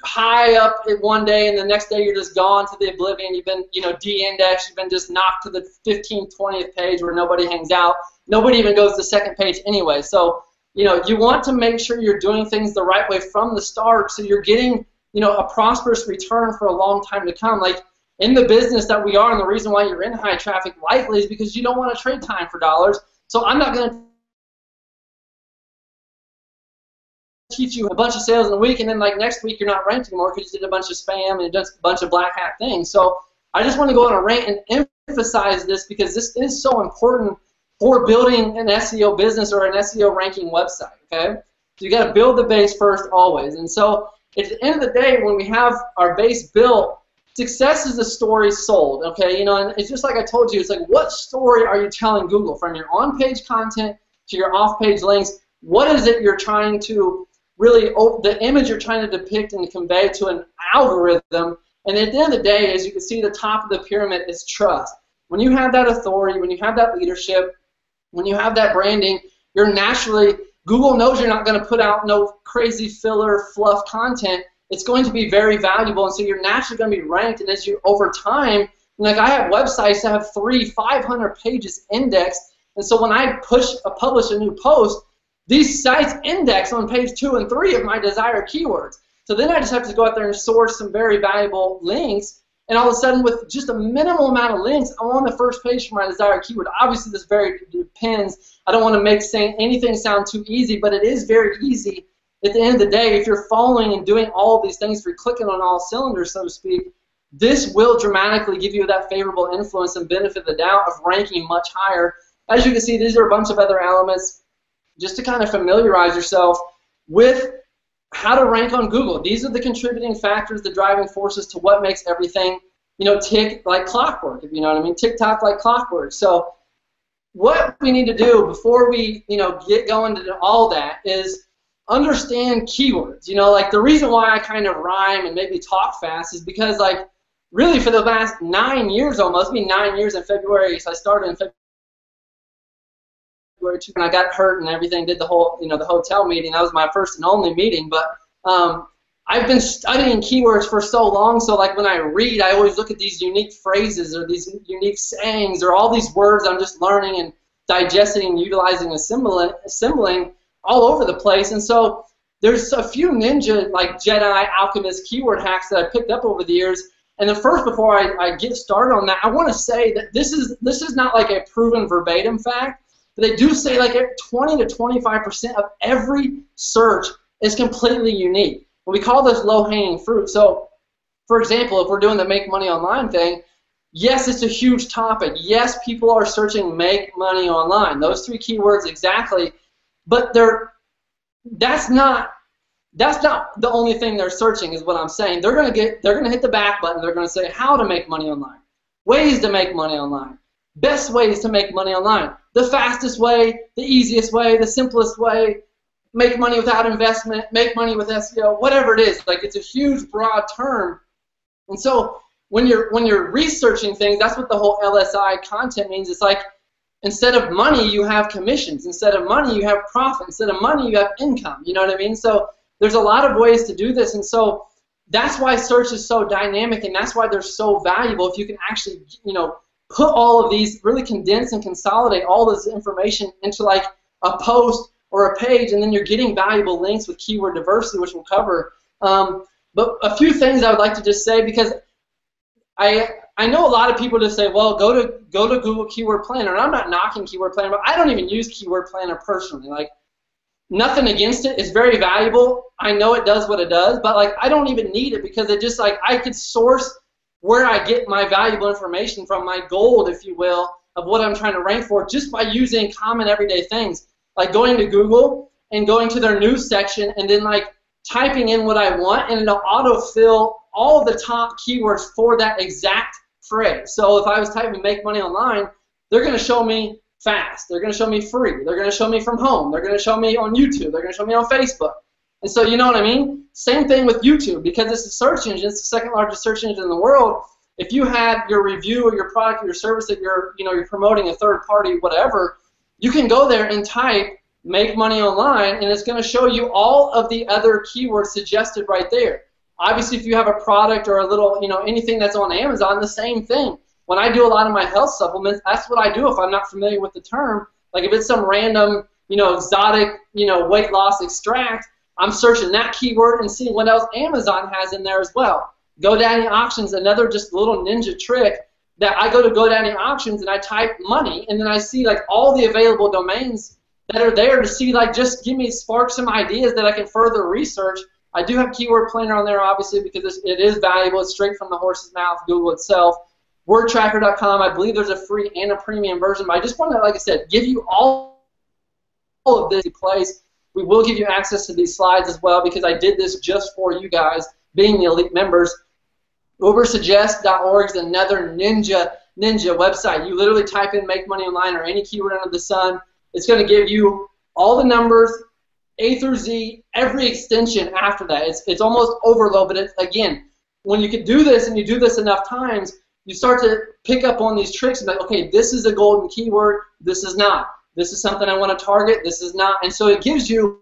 Speaker 2: high up at one day and the next day you're just gone to the oblivion. You've been, de-indexed. You've been just knocked to the 15th, 20th page where nobody hangs out. nobody even goes to the second page anyway. So, you know, you want to make sure you're doing things the right way from the start so you're getting, you know, a prosperous return for a long time to come. Like in the business that we are, and the reason why you're in high traffic likely is because you don't want to trade time for dollars. So I'm not going to teach you a bunch of sales in a week, and then like next week you're not ranked anymore because you did a bunch of spam and just a bunch of black hat things. So I just want to go on a rant and emphasize this because this is so important for building an SEO business or an SEO ranking website, okay? So you got to build the base first always. And so at the end of the day, when we have our base built, success is the story sold, okay? You know, and it's just like I told you, it's like what story are you telling Google from your on-page content to your off-page links? What is it you're trying to really, the image you're trying to depict and convey to an algorithm? And at the end of the day, as you can see, the top of the pyramid is trust. When you have that authority, when you have that leadership, when you have that branding, you're naturally, Google knows you're not going to put out no crazy filler fluff content. It's going to be very valuable, and so you're naturally going to be ranked. And as you, over time, like I have websites that have 500 pages indexed, and so when I publish a new post, these sites index on page 2 and 3 of my desired keywords. So then I just have to go out there and source some very valuable links, and all of a sudden with just a minimal amount of links, I'm on the first page for my desired keyword. Obviously this very depends. I don't want to make anything sound too easy, but it is very easy. At the end of the day, if you're following and doing all of these things, if you're clicking on all cylinders, so to speak, this will dramatically give you that favorable influence and benefit of the doubt of ranking much higher. As you can see, these are a bunch of other elements just to kind of familiarize yourself with how to rank on Google. These are the contributing factors, the driving forces to what makes everything, you know, tick like clockwork, if you know what I mean, tick-tock like clockwork. So what we need to do before we, you know, get going to all that is understand keywords. You know, like the reason why I kind of rhyme and maybe talk fast is because, like, really for the last 9 years almost, it'll be 9 years in February, so I started in February 2, and I got hurt and everything, did the whole, you know, the hotel meeting. That was my first and only meeting, but I've been studying keywords for so long, so like when I read, I always look at these unique phrases or these unique sayings or all these words I'm just learning and digesting and utilizing and assembling all over the place. And so there's a few ninja, like Jedi alchemist keyword hacks that I picked up over the years. And the first, before I get started on that, I want to say that this is not like a proven verbatim fact, but they do say like 20 to 25% of every search is completely unique. And we call this low-hanging fruit. So, for example, if we're doing the make money online thing, yes, it's a huge topic. Yes, people are searching make money online. Those 3 keywords exactly, but that's not the only thing they're searching, is what I'm saying. They're gonna hit the back button. They're gonna say how to make money online, ways to make money online, best ways to make money online, the fastest way, the easiest way, the simplest way, make money without investment, make money with SEO, whatever it is. Like, it's a huge, broad term. And so when you're researching things, that's what the whole LSI content means. It's like, instead of money, you have commissions. Instead of money, you have profit. Instead of money, you have income. You know what I mean? So there's a lot of ways to do this. And so that's why search is so dynamic, and that's why they're so valuable. If you can actually, you know, put all of these, really condense and consolidate all this information into like a post or a page, and then you're getting valuable links with keyword diversity, which we'll cover. But a few things I would like to just say, because I know a lot of people just say, well, go to Google Keyword Planner, and I'm not knocking Keyword Planner, but I don't even use Keyword Planner personally. Like, nothing against it. It's very valuable. I know it does what it does, but like I don't even need it, because it just, like, I could source where I get my valuable information from, my gold, if you will, of what I'm trying to rank for, just by using common everyday things, like going to Google and going to their news section and then like typing in what I want, and it'll autofill all the top keywords for that exact phrase. So if I was typing make money online, they're going to show me fast, they're going to show me free, they're going to show me from home, they're going to show me on YouTube, they're going to show me on Facebook. And so, you know what I mean? Same thing with YouTube, because it's a search engine, it's the second largest search engine in the world. If you had your review or your product or your service that you're promoting, a third party, whatever, you can go there and type make money online, and it's going to show you all of the other keywords suggested right there. Obviously, if you have a product or a little, anything that's on Amazon, the same thing. When I do a lot of my health supplements, that's what I do if I'm not familiar with the term. Like if it's some random, exotic, weight loss extract, I'm searching that keyword and seeing what else Amazon has in there as well. GoDaddy auctions, another just little ninja trick that I go to GoDaddy auctions and I type money and then I see like all the available domains that are there to see, like, just spark some ideas that I can further research. I do have Keyword Planner on there, obviously, because it is valuable. It's straight from the horse's mouth, Google itself. WordTracker.com, I believe there's a free and a premium version, but I just want to, like I said, give you all of this in place. We will give you access to these slides as well because I did this just for you guys, being the elite members. Ubersuggest.org is another ninja website. You literally type in make money online or any keyword under the sun. It's going to give you all the numbers, A through Z, every extension after that. It's almost overload, but again, when you can do this and you do this enough times, you start to pick up on these tricks and like, okay, this is a golden keyword, this is not. This is something I want to target, this is not. And so it gives you,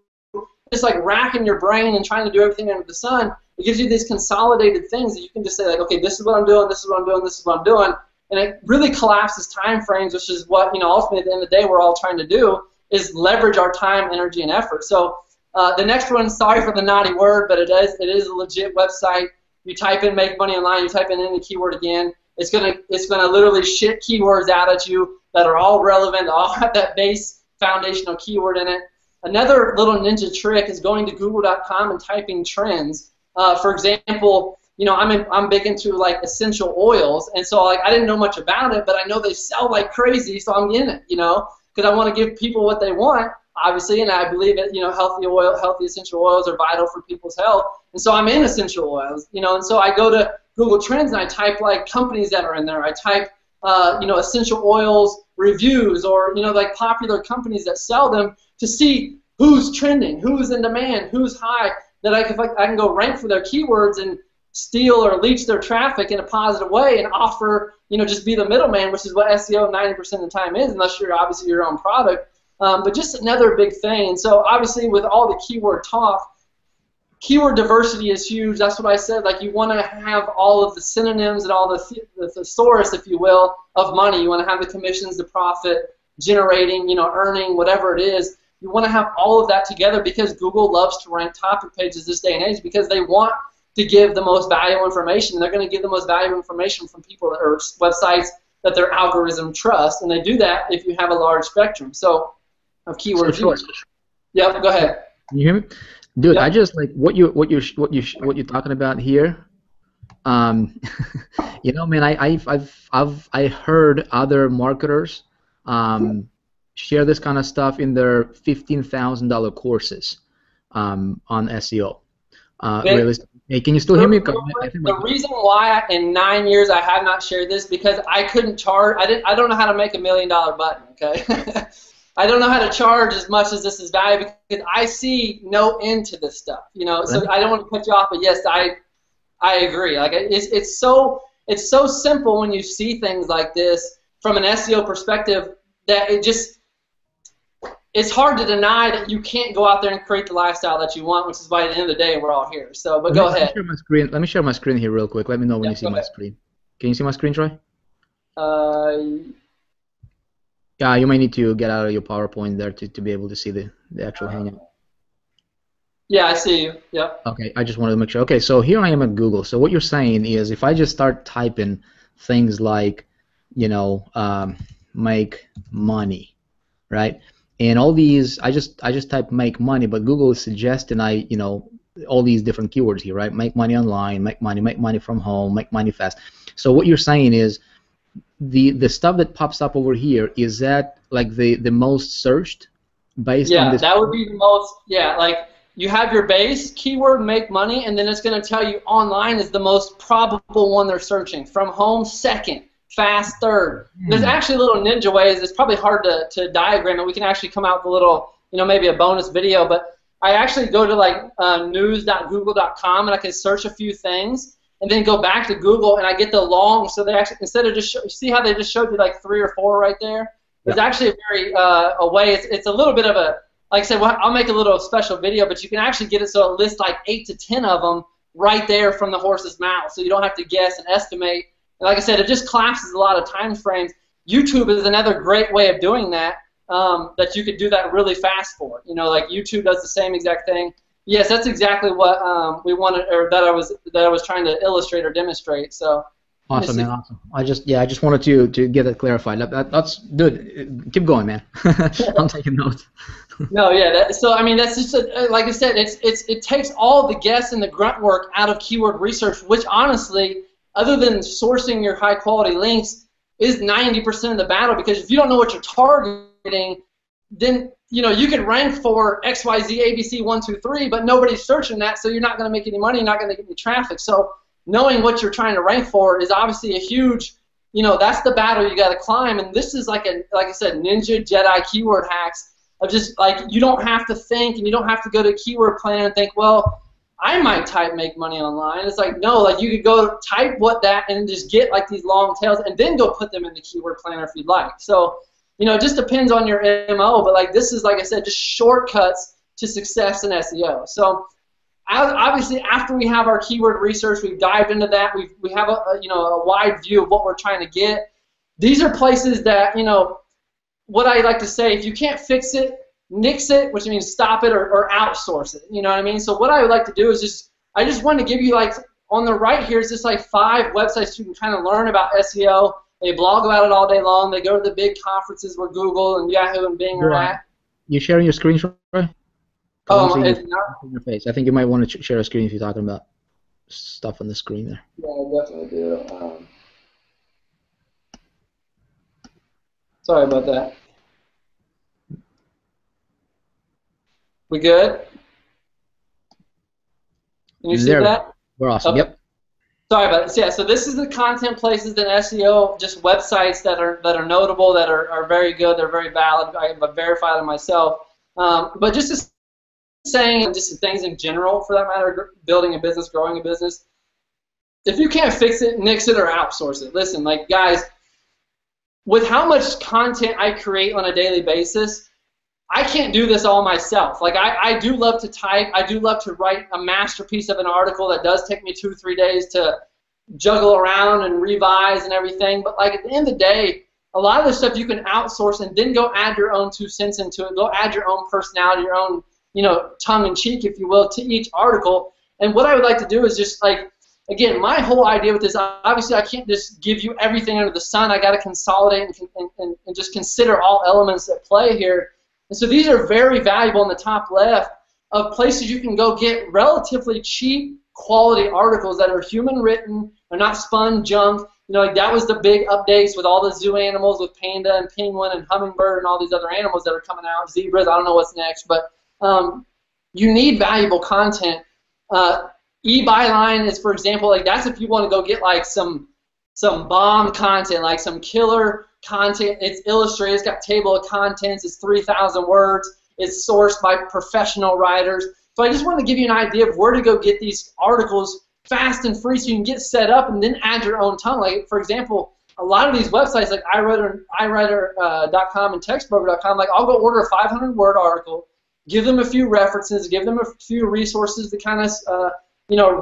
Speaker 2: just like racking your brain and trying to do everything under the sun, it gives you these consolidated things that you can just say, like, okay, this is what I'm doing, this is what I'm doing, this is what I'm doing. And it really collapses time frames, which is what, ultimately at the end of the day we're all trying to do, is leverage our time, energy, and effort. So the next one, sorry for the naughty word, but it is a legit website. You type in make money online, you type in any keyword again, it's gonna literally shit keywords out at you that are all relevant, all have that base foundational keyword in it. Another little ninja trick is going to Google.com and typing trends. For example, I'm big into like essential oils, and so like I didn't know much about it, but I know they sell like crazy, so I'm in it, because I want to give people what they want, obviously, and I believe that healthy essential oils are vital for people's health, and so I'm in essential oils, and so I go to Google Trends and I type like companies that are in there. I type essential oils reviews or like popular companies that sell them to see who's trending, who's in demand, who's high, that I can go rank for their keywords and steal or leech their traffic in a positive way and offer, just be the middleman, which is what SEO 90% of the time is, unless you're obviously your own product. But just another big thing. And so obviously with all the keyword talk, keyword diversity is huge. That's what I said. Like you want to have all of the synonyms and all the thesaurus, if you will, of money. You want to have the commissions, the profit, generating, earning, whatever it is. You want to have all of that together because Google loves to rank topic pages this day and age because they want to give the most valuable information. They're going to give the most valuable information from people or websites that their algorithm trusts, and they do that if you have a large spectrum. So of keywords. Yep, go ahead.
Speaker 1: Can you hear me? Dude,
Speaker 2: yep.
Speaker 1: I just like what you're talking about here. Man, I heard other marketers share this kind of stuff in their $15,000 courses on SEO. Hey, can you still hear me?
Speaker 2: The reason why in 9 years I have not shared this because I couldn't charge. I don't know how to make $1 million button. Okay. I don't know how to charge as much as this is valuable because I see no end to this stuff, So I don't want to cut you off, but yes, I agree. Like it's so simple when you see things like this from an SEO perspective that it's hard to deny that you can't go out there and create the lifestyle that you want, which is why at the end of the day we're all here. So, but go ahead.
Speaker 1: Let me share my screen here real quick. Let me know when you see my screen. Can you see my screen, Troy? Yeah, you may need to get out of your PowerPoint there to be able to see the actual hangout.
Speaker 2: Yeah, I see you. Yep.
Speaker 1: Okay, I just wanted to make sure. Okay, so here I am at Google. So what you're saying is if I just start typing things like, make money, right? And all these, I just type make money, but Google is suggesting all these different keywords here, right? Make money online, make money from home, make money fast. So what you're saying is the stuff that pops up over here, is that like the most searched based on this?
Speaker 2: Yeah, that would be the most, like you have your base keyword make money, and then it's going to tell you online is the most probable one they're searching. From home, second. Fast third. There's actually little ninja ways. It's probably hard to diagram it. We can actually come out with a little, maybe a bonus video. But I actually go to like news.google.com and I can search a few things and then go back to Google and I get the long. So they actually, instead of just see how they just showed you like 3 or 4 right there. There's actually a very a way. It's a little bit of a, like I said, I'll make a little special video, but you can actually get it so it lists like 8 to 10 of them right there from the horse's mouth, so you don't have to guess and estimate. And like I said, it just collapses a lot of time frames. YouTube is another great way of doing that. that you could do that really fast for. You know, like YouTube does the same exact thing. Yes, that's exactly what we wanted, or that I was trying to illustrate or demonstrate. So.
Speaker 1: Awesome, man. Awesome. I just wanted to get it clarified. That's good. Keep going, man. I'm taking notes.
Speaker 2: No, yeah. So I mean, that's just like I said. It takes all the guess and the grunt work out of keyword research, which honestly, other than sourcing your high quality links, is 90% of the battle. Because if you don't know what you're targeting, then you can rank for XYZ ABC 1 2 3, but nobody's searching that, so you're not going to make any money. You're not going to get any traffic. So knowing what you're trying to rank for is obviously a huge, that's the battle you got to climb. And this is like I said, ninja Jedi keyword hacks of just like, you don't have to think, and you don't have to go to a keyword planner and think, well, I might type make money online. It's like, no, like you could go type what that and just get like these long tails and then go put them in the keyword planner if you'd like. So, it just depends on your MO, but like this is, like I said, just shortcuts to success in SEO. So obviously, after we have our keyword research, we've dived into that. We have a wide view of what we're trying to get. These are places that what I like to say: if you can't fix it, nix it, which means stop it or outsource it. You know what I mean? So what I would like to do is I just want to give you, like, on the right here is just like 5 websites you can kind of learn about SEO. They blog about it all day long. They go to the big conferences where Google and Yahoo and Bing are at.
Speaker 1: You sharing your screen, Troy?
Speaker 2: It's not.
Speaker 1: Your face. I think you might want to share a screen if you're talking about stuff on the screen there.
Speaker 2: Yeah, I definitely do. Sorry about that. We good? Can you see that?
Speaker 1: We're awesome. Okay. Yep.
Speaker 2: Sorry about it. So, yeah, so this is the content places in SEO, just websites that are notable, that are very good, they're very valid. I have verified them myself. But just saying, just things in general, for that matter, building a business, growing a business. If you can't fix it, nix it or outsource it. Listen, like, guys, with how much content I create on a daily basis, I can't do this all myself. Like, I do love to type. I do love to write a masterpiece of an article that does take me 2 or 3 days to juggle around and revise and everything. But, like, at the end of the day, a lot of this stuff you can outsource and then go add your own 2 cents into it. Go add your own personality, your own, tongue-in-cheek, if you will, to each article. And what I would like to do is just, like, again, my whole idea with this, obviously I can't just give you everything under the sun. I got to consolidate and just consider all elements at play here. And so these are very valuable in the top left of places you can go get relatively cheap quality articles that are human written, are not spun junk. Like that was the big updates with all the zoo animals, with panda and penguin and hummingbird and all these other animals that are coming out, zebras, I don't know what's next, but you need valuable content. eByline is, for example, like that's if you want to go get like some bomb content, like some killer content. It's illustrated, it's got table of contents, it's 3,000 words, it's sourced by professional writers. So I just want to give you an idea of where to go get these articles fast and free so you can get set up and then add your own tongue. Like, for example, a lot of these websites like iWriter.com and textbroker.com, like I'll go order a 500-word article, give them a few references, give them a few resources to kind of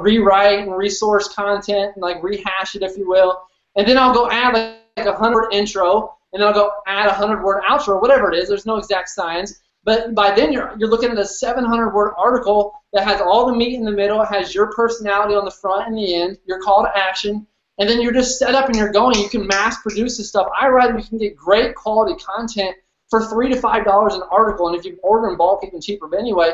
Speaker 2: rewrite and resource content and like rehash it, if you will, and then I'll go add like a 100-word intro, and then I'll go add a 100-word outro, whatever it is. There's no exact science, but by then you're looking at a 700-word article that has all the meat in the middle, it has your personality on the front and the end, your call to action, and then you're just set up and you're going. You can mass produce this stuff. You can get great quality content for $3 to $5 an article, and if you order in bulk, even cheaper. But anyway.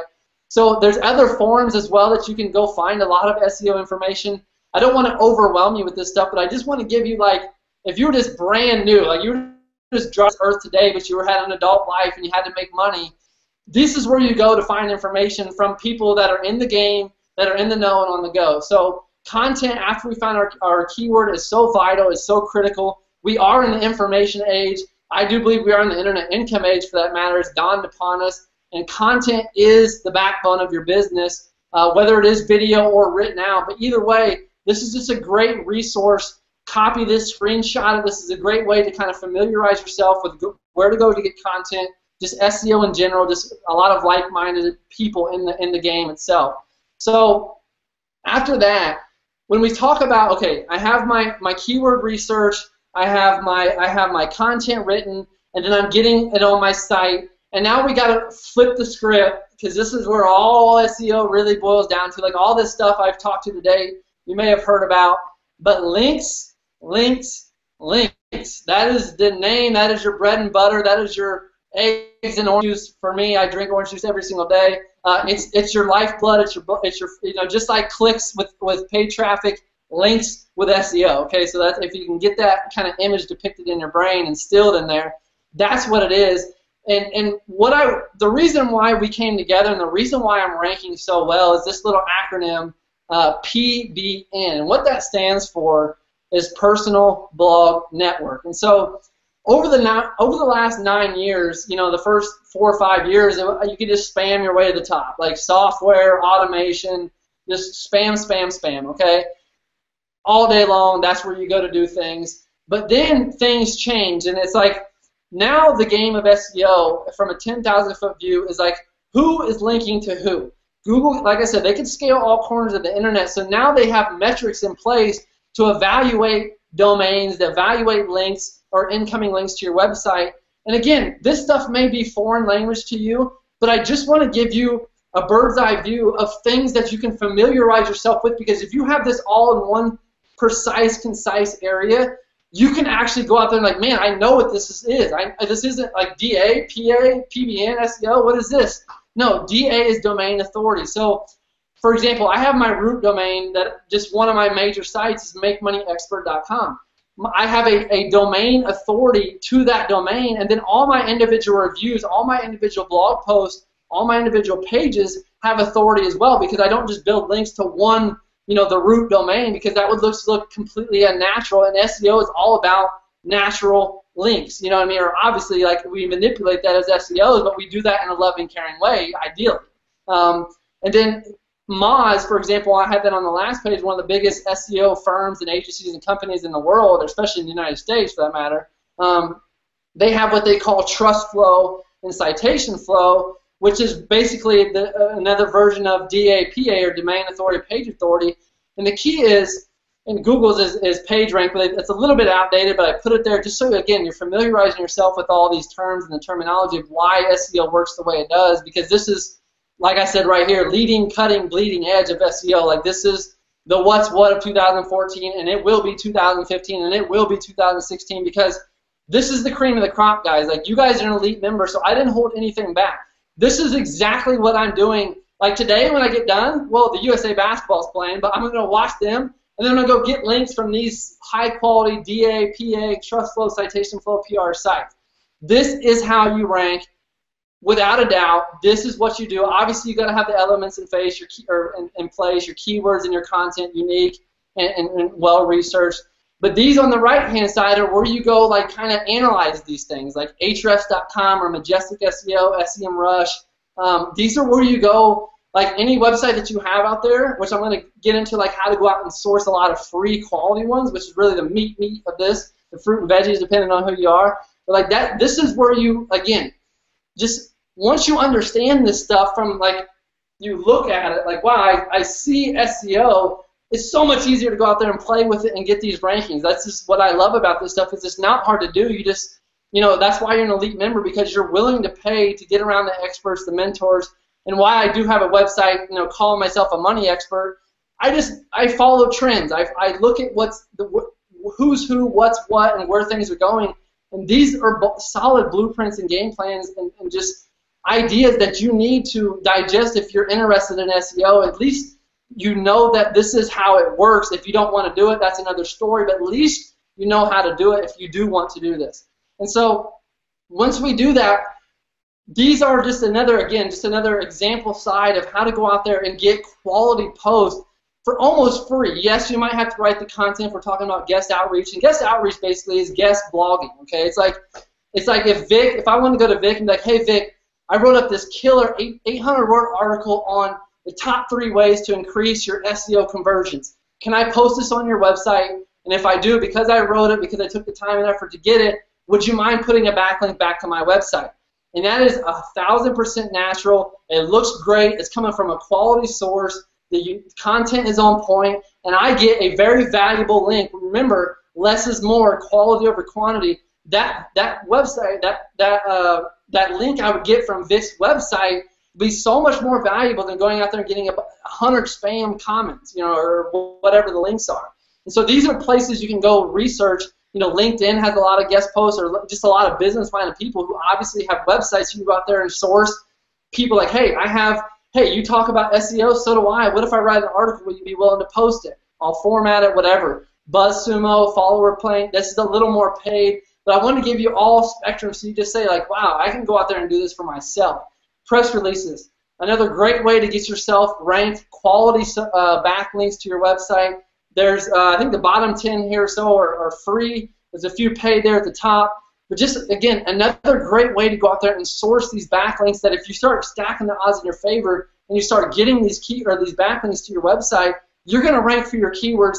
Speaker 2: So there's other forums as well that you can go find a lot of SEO information. I don't want to overwhelm you with this stuff, but I just want to give you, like, if you were just brand new, like you were just dropped Earth today, but you had an adult life and you had to make money, this is where you go to find information from people that are in the game, that are in the know and on the go. So content after we find our keyword is so vital, is so critical. We are in the information age. I do believe we are in the internet income age, for that matter. It's dawned upon us. And content is the backbone of your business, whether it is video or written out. But either way, this is just a great resource. Copy this, screenshot it. This is a great way to kind of familiarize yourself with where to go to get content, just SEO in general, just a lot of like-minded people in the game itself. So after that, when we talk about, okay, I have my keyword research, I have my content written, and then I'm getting it on my site. And now we got to flip the script, because this is where all SEO really boils down to. Like all this stuff I've talked to today, you may have heard about. But links, links, links. That is the name. That is your bread and butter. That is your eggs and orange juice. For me, I drink orange juice every single day. It's your lifeblood. It's your just like clicks with paid traffic, links with SEO. Okay, so that's, if you can get that kind of image depicted in your brain and instilled in there, that's what it is. And the reason why we came together and the reason why I'm ranking so well is this little acronym, PBN. And what that stands for is Personal Blog Network. And so over the last 9 years, the first 4 or 5 years, you could just spam your way to the top, like software, automation, just spam, spam, spam, okay? All day long, that's where you go to do things. But then things change, and it's like, now the game of SEO from a 10,000-foot view is like, who is linking to who? Google, like I said, they can scale all corners of the internet, so now they have metrics in place to evaluate domains, to evaluate links or incoming links to your website. And again, this stuff may be foreign language to you, but I just want to give you a bird's eye view of things that you can familiarize yourself with, because if you have this all in one precise, concise area, you can actually go out there and like, man, I know what this is. This isn't like DA, PA, PBN, SEO. What is this? No, DA is domain authority. So, for example, I have my root domain that just one of my major sites is makemoneyexpert.com. I have a domain authority to that domain, and then all my individual reviews, all my individual blog posts, all my individual pages have authority as well, because I don't just build links to one, the root domain, because that would look completely unnatural, and SEO is all about natural links, you know what I mean? Or obviously, like, we manipulate that as SEOs, but we do that in a loving, caring way, ideally. And then Moz, for example, I had that on the last page, one of the biggest SEO firms and agencies and companies in the world, especially in the United States for that matter. They have what they call trust flow and citation flow, which is basically another version of DAPA, or domain authority, page authority. And the key is, and Google's is PageRank, but it's a little bit outdated, but I put it there just so, again, you're familiarizing yourself with all these terms and the terminology of why SEO works the way it does, because this is, like I said right here, leading, cutting, bleeding edge of SEO. Like, this is the what's what of 2014, and it will be 2015, and it will be 2016, because this is the cream of the crop, guys. Like, you guys are an elite member, so I didn't hold anything back. This is exactly what I'm doing. Like today when I get done, well, the USA basketball is playing, but I'm going to watch them, and then I'm going to go get links from these high-quality DA, PA, trust flow, citation flow, PR sites. This is how you rank. Without a doubt, this is what you do. Obviously, you got to have the elements in place, in place, your keywords and your content unique and well-researched. But these on the right-hand side are where you go, like, kind of analyze these things, like Ahrefs.com or Majestic SEO, SEMrush. These are where you go, like any website that you have out there, which I'm going to get into, like how to go out and source a lot of free quality ones, which is really the meat of this, the fruit and veggies, depending on who you are. But like that, this is where you, again, just once you understand this stuff from, like, you look at it, like, wow, I see SEO. It's so much easier to go out there and play with it and get these rankings. That's just what I love about this stuff, is it's not hard to do. You just, that's why you're an elite member, because you're willing to pay to get around the experts, the mentors, and why I do have a website, calling myself a money expert. I follow trends. I look at who's who, what's what, and where things are going. And these are solid blueprints and game plans and just ideas that you need to digest if you're interested in SEO. At least you know that this is how it works. If you don't want to do it, that's another story, but at least you know how to do it if you do want to do this. And so once we do that, these are just another example side of how to go out there and get quality posts for almost free. Yes, you might have to write the content. We're talking about guest outreach, and guest outreach basically is guest blogging, okay? It's like if I want to go to Vic and be like, hey, Vic, I wrote up this killer 800-word article on the top 3 ways to increase your SEO conversions. Can I post this on your website? And if I do, because I wrote it, because I took the time and effort to get it, would you mind putting a backlink back to my website? And that is 1,000% natural. It looks great. It's coming from a quality source. The content is on point, and I get a very valuable link. Remember, less is more, quality over quantity. that website, that link I would get from Vic's website would be so much more valuable than going out there and getting 100 spam comments, or whatever the links are. And so these are places you can go research. LinkedIn has a lot of guest posts, or just a lot of business-minded people who obviously have websites. You can go out there and source people like, hey, you talk about SEO, so do I. What if I write an article? Would you be willing to post it? I'll format it, whatever. BuzzSumo, Follower Plank, this is a little more paid, but I want to give you all spectrum so you just say, like, wow, I can go out there and do this for myself. Press releases, another great way to get yourself ranked, quality backlinks to your website. There's, I think the bottom 10 here or so are free. There's a few paid there at the top. But just, again, another great way to go out there and source these backlinks that if you start stacking the odds in your favor and you start getting these backlinks to your website, you're going to rank for your keywords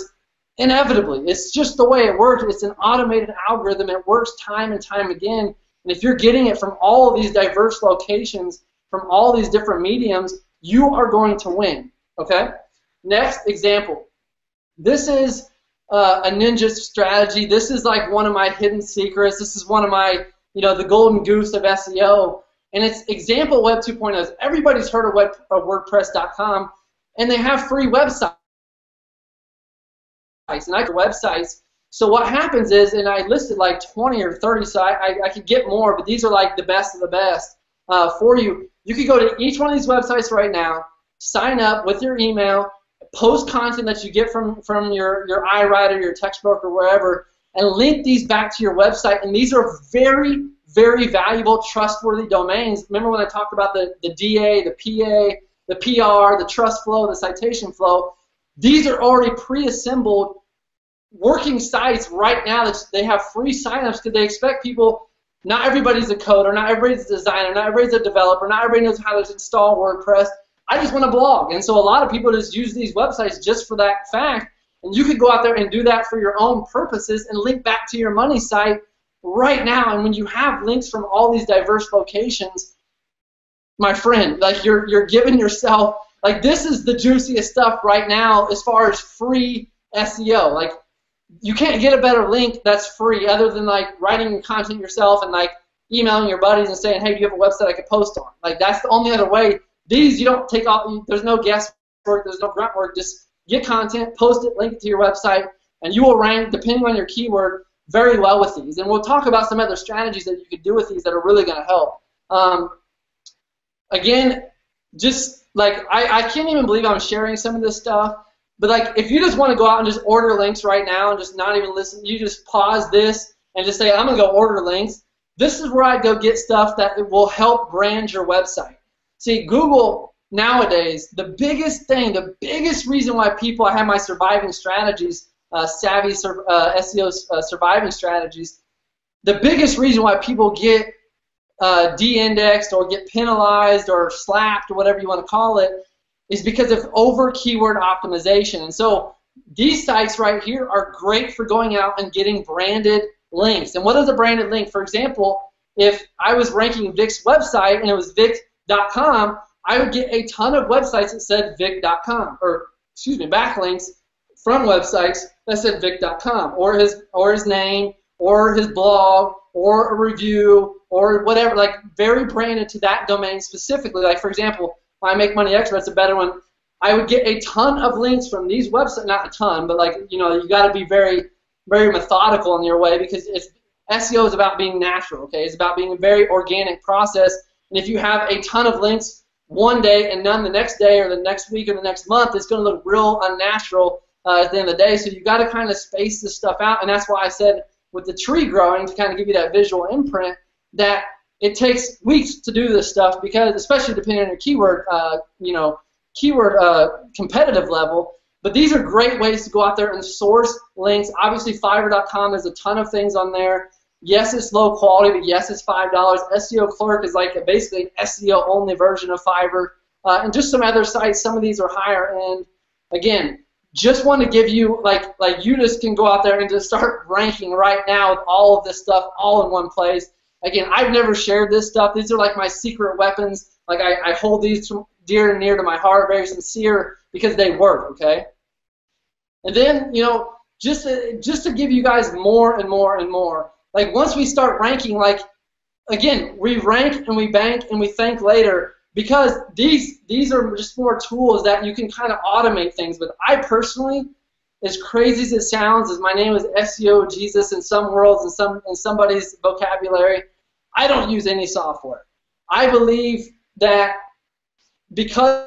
Speaker 2: inevitably. It's just the way it works. It's an automated algorithm. It works time and time again. And if you're getting it from all of these diverse locations, from all these different mediums, you are going to win. Okay? Next example. This is a ninja strategy. This is like one of my hidden secrets. This is one of my, the golden goose of SEO. And it's example Web 2.0. Everybody's heard of WordPress.com, and they have free websites. And I have websites. So what happens is, and I listed like 20 or 30, so I could get more, but these are like the best of the best for you. You could go to each one of these websites right now, sign up with your email, post content that you get from your iWriter, your text broker, wherever, and link these back to your website. And these are very, very valuable, trustworthy domains. Remember when I talked about the DA, the PA, the PR, the trust flow, the citation flow? These are already pre-assembled working sites right now that they have free signups because they expect people. Not everybody's a coder, not everybody's a designer, not everybody's a developer, not everybody knows how to install WordPress. I just want to blog. And so a lot of people just use these websites just for that fact. And you could go out there and do that for your own purposes and link back to your money site right now. And when you have links from all these diverse locations, my friend, like you're giving yourself, like this is the juiciest stuff right now as far as free SEO. Like you can't get a better link that's free other than like writing your content yourself and like emailing your buddies and saying, hey, do you have a website I could post on? Like that's the only other way. These you don't take off. There's no guesswork. There's no grunt work. Just get content, post it, link it to your website, and you will rank, depending on your keyword, very well with these. And we'll talk about some other strategies that you could do with these that are really going to help. Again, just like I can't even believe I'm sharing some of this stuff. But like if you just want to go out and just order links right now and just not even listen, you just pause this and just say, I'm going to go order links. This is where I'd go get stuff that will help brand your website. See, Google nowadays, the biggest thing, the biggest reason why people, I have my surviving strategies, SEO surviving strategies, the biggest reason why people get de-indexed or get penalized or slapped or whatever you want to call it is because of over-keyword optimization. And so these sites right here are great for going out and getting branded links. And what is a branded link? For example, if I was ranking Vic's website and it was Vic.com, I would get a ton of websites that said Vic.com, or excuse me, backlinks from websites that said Vic.com, or his name, or his blog, or a review, or whatever, like very branded to that domain specifically. Like for example, I Make Money Expert's a better one. I would get a ton of links from these websites, not a ton, but like you got to be very, very methodical in your way because SEO is about being natural. Okay, it's about being a very organic process. And if you have a ton of links one day and none the next day or the next week or the next month, it's going to look real unnatural at the end of the day. So you've got to kind of space this stuff out. And that's why I said with the tree growing, to kind of give you that visual imprint, that it takes weeks to do this stuff because, especially depending on your keyword competitive level. But these are great ways to go out there and source links. Obviously, Fiverr.com has a ton of things on there. Yes, it's low quality, but yes, it's $5. SEO Clerk is like basically an SEO-only version of Fiverr. And just some other sites, some of these are higher end. Again, just want to give you, like you just can go out there and just start ranking right now with all of this stuff all in one place. Again, I've never shared this stuff. These are like my secret weapons. Like I hold these dear and near to my heart, very sincere, because they work, okay? And then, just to give you guys more and more and more, Like once we start ranking, like again, we rank and we bank and we thank later, because these are just more tools that you can kind of automate things with. I personally, as crazy as it sounds, as my name is SEO Jesus in some worlds and in somebody's vocabulary, I don't use any software. I believe that because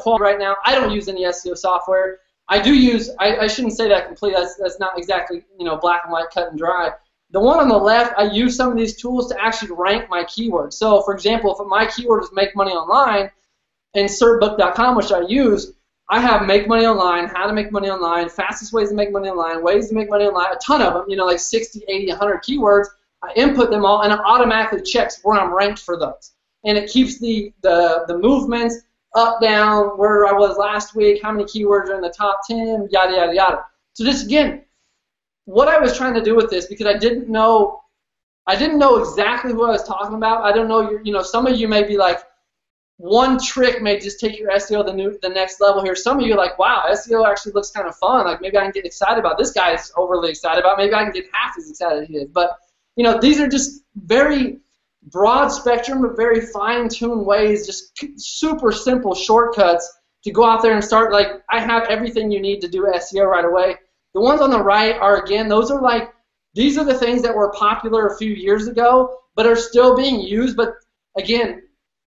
Speaker 2: right now, I don't use any SEO software. I do use, I shouldn't say that completely, that's not exactly, black and white, cut and dry. The one on the left, I use some of these tools to actually rank my keywords. So, for example, if my keyword is make money online, and certbook.com, which I use, I have make money online, how to make money online, fastest ways to make money online, ways to make money online, a ton of them, like 60, 80, 100 keywords. I input them all, and it automatically checks where I'm ranked for those. And it keeps the movements up, down, where I was last week, how many keywords are in the top 10, yada, yada, yada. So just, again, what I was trying to do with this, because I didn't know exactly who I was talking about. I don't know, some of you may be like, one trick may just take your SEO the next level here. Some of you are like, wow, SEO actually looks kind of fun. Like maybe I can get excited about it. This guy is overly excited about it. Maybe I can get half as excited as he is. But, these are just very broad spectrum, but very fine-tuned ways, just super simple shortcuts to go out there and start. Like, I have everything you need to do SEO right away. The ones on the right are, again, these are the things that were popular a few years ago, but are still being used. But, again,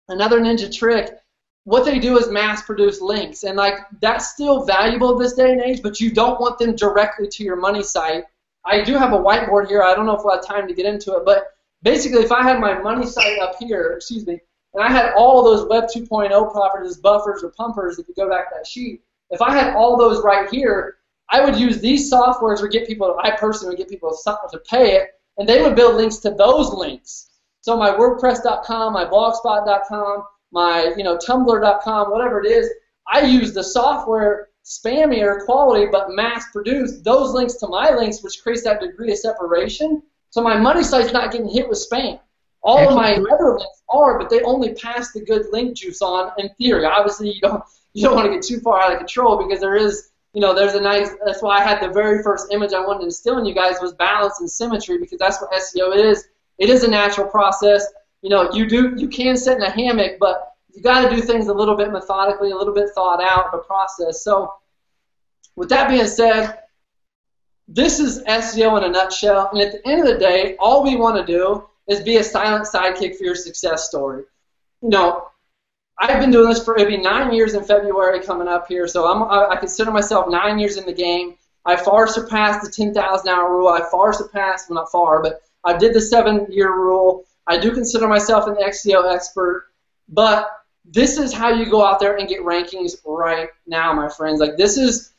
Speaker 2: another ninja trick, what they do is mass produce links. And, that's still valuable this day and age, but you don't want them directly to your money site. I do have a whiteboard here. I don't know if we'll have time to get into it, but basically, if I had my money site up here, and I had all of those Web 2.0 properties, buffers or pumpers, if you go back to that sheet, if I had all those right here, I would use these softwares I personally would get people to pay it, and they would build links to those links. So my WordPress.com, my Blogspot.com, my Tumblr.com, whatever it is, I use the software spammier quality but mass produce those links to my links, which creates that degree of separation. So my money site's not getting hit with spam. All of my other links are, but they only pass the good link juice on in theory. Obviously, you don't want to get too far out of control, because there is, there's a nice. That's why I had the very first image I wanted to instill in you guys was balance and symmetry, because that's what SEO is. It is a natural process. You can sit in a hammock, but you got to do things a little bit methodically, a little bit thought out of a process. So, with that being said, this is SEO in a nutshell, and at the end of the day, all we want to do is be a silent sidekick for your success story. I've been doing this for, it'll be 9 years in February coming up here, so I consider myself 9 years in the game. I far surpassed the 10,000 hour rule. I far surpassed, well, not far, but I did the 7-year rule. I do consider myself an SEO expert, but this is how you go out there and get rankings right now, my friends. Like, this is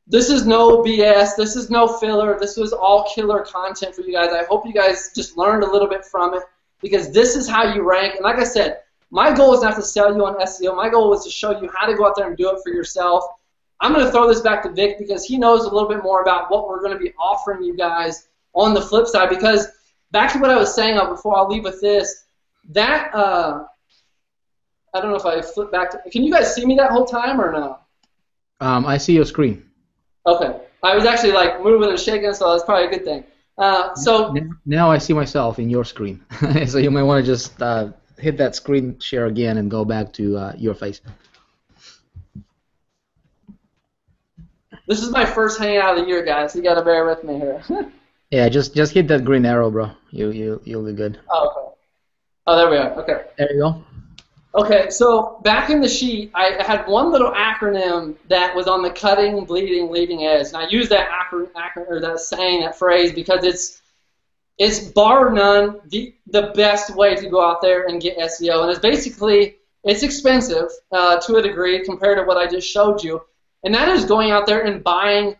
Speaker 2: no BS. This is no filler. This was all killer content for you guys. I hope you guys just learned a little bit from it, because this is how you rank. And like I said, my goal is not to sell you on SEO. My goal is to show you how to go out there and do it for yourself. I'm going to throw this back to Vic, because he knows a little bit more about what we're going to be offering you guys on the flip side. Because back to what I was saying before I'll leave with this, that I don't know if I flip back to. Can you guys see me that whole time or no?
Speaker 1: I see your screen.
Speaker 2: Okay. I was actually moving and shaking, so that's probably a good thing.
Speaker 1: Now I see myself in your screen. So you might want to just hit that screen share again and go back to your face.
Speaker 2: This is my first hangout of the year, guys. You got to bear with me here.
Speaker 1: Yeah, just hit that green arrow, bro. You'll be good.
Speaker 2: Oh, okay. Oh, there we are. Okay.
Speaker 1: There you go.
Speaker 2: Okay, so back in the sheet, I had one little acronym that was on the cutting, bleeding, leading edge, and I use that that phrase, because it's bar none the best way to go out there and get SEO, and it's expensive to a degree compared to what I just showed you, and that is going out there and buying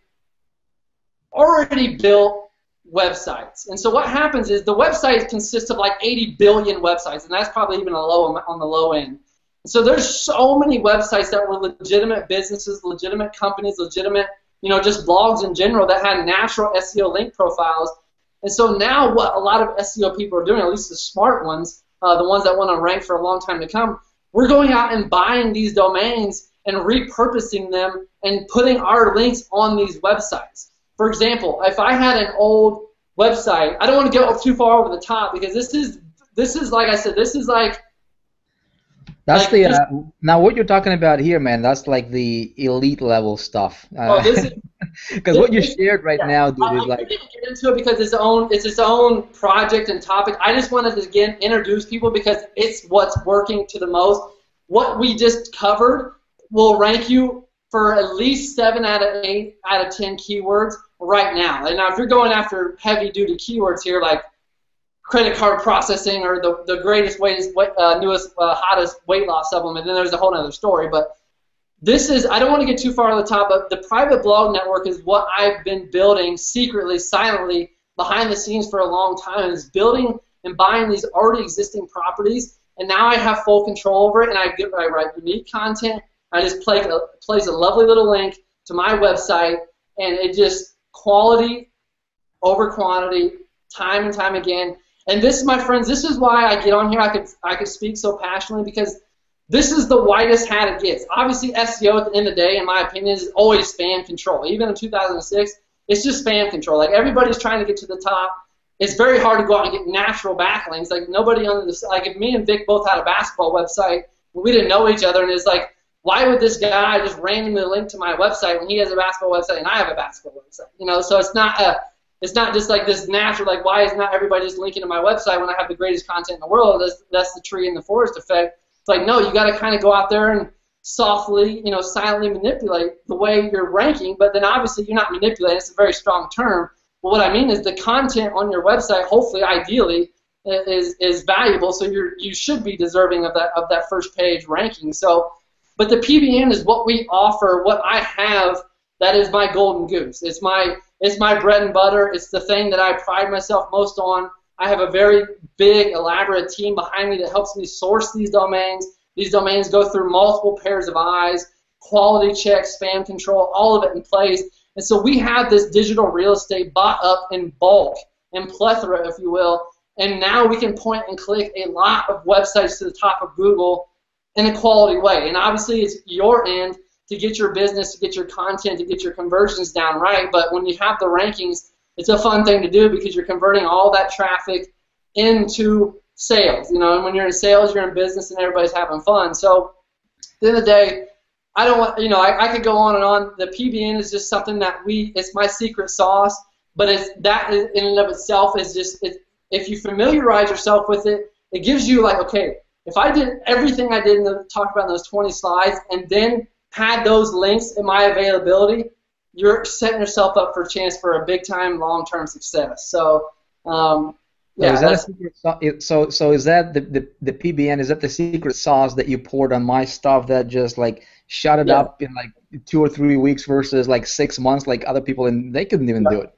Speaker 2: already built websites. And so what happens is the website consists of 80 billion websites, and that's probably even on the low end. And so there's so many websites that were legitimate businesses, legitimate companies, legitimate, just blogs in general that had natural SEO link profiles. And so now what a lot of SEO people are doing, at least the smart ones, the ones that want to rank for a long time to come, we're going out and buying these domains and repurposing them and putting our links on these websites. For example, if I had an old website. I don't want to go too far over the top because this is like I said, this is like
Speaker 1: that's the now what you're talking about here, man. That's like the elite level stuff.
Speaker 2: this is
Speaker 1: because what you shared right now, dude, is
Speaker 2: I
Speaker 1: like.
Speaker 2: couldn't get into it because it's its own project and topic. I just wanted to again introduce people because it's what's working to the most. What we just covered will rank you for at least 7 out of 8 out of 10 keywords right now. And now if you're going after heavy duty keywords here like credit card processing or the greatest newest hottest weight loss supplement, then there's a whole other story. But this is, I don't want to get too far on the top, but the private blog network is what I've been building secretly, silently, behind the scenes for a long time. Is building and buying these already existing properties, and now I have full control over it, and I write unique content. I just place a lovely little link to my website, and it just quality over quantity, time and time again. And this, my friends, this is why I get on here. I could speak so passionately because this is the widest hat it gets. Obviously, SEO at the end of the day, in my opinion, is always spam control. Even in 2006, it's just spam control. Like everybody's trying to get to the top. It's very hard to go out and get natural backlinks. Like nobody under the like if me and Vic both had a basketball website, we didn't know each other, and it's like, why would this guy just randomly link to my website when he has a basketball website and I have a basketball website? You know, so it's not just like this natural, like why is not everybody just linking to my website when I have the greatest content in the world? That's the tree in the forest effect. It's like, no, you got to kind of go out there and softly, silently manipulate the way you're ranking, but then obviously you're not manipulating. It's a very strong term. But what I mean is the content on your website, hopefully, ideally, is valuable, so you should be deserving of that first page ranking. So, but the PBN is what we offer, what I have. That is my golden goose. It's my bread and butter. It's the thing that I pride myself most on. I have a very big, elaborate team behind me that helps me source these domains. These domains go through multiple pairs of eyes, quality checks, spam control, all of it in place. And so we have this digital real estate bought up in bulk, in plethora, if you will. And now we can point and click a lot of websites to the top of Google in a quality way. And obviously it's your end to get your business, to get your content, to get your conversions down right. But when you have the rankings, it's a fun thing to do because you're converting all that traffic into sales. And when you're in sales, you're in business, and everybody's having fun. So at the end of the day, I don't want, I could go on and on. The PBN is just something that it's my secret sauce, but that in and of itself is just, if you familiarize yourself with it, it gives you like, okay, if I did everything I did talk about in those 20 slides and then had those links in my availability, you're setting yourself up for a chance for a big-time, long-term success. So, yeah.
Speaker 1: Is that a secret so is that the PBN? Is that the secret sauce that you poured on my stuff that just like shut it up in like 2 or 3 weeks versus like 6 months, like other people, and they couldn't even do it.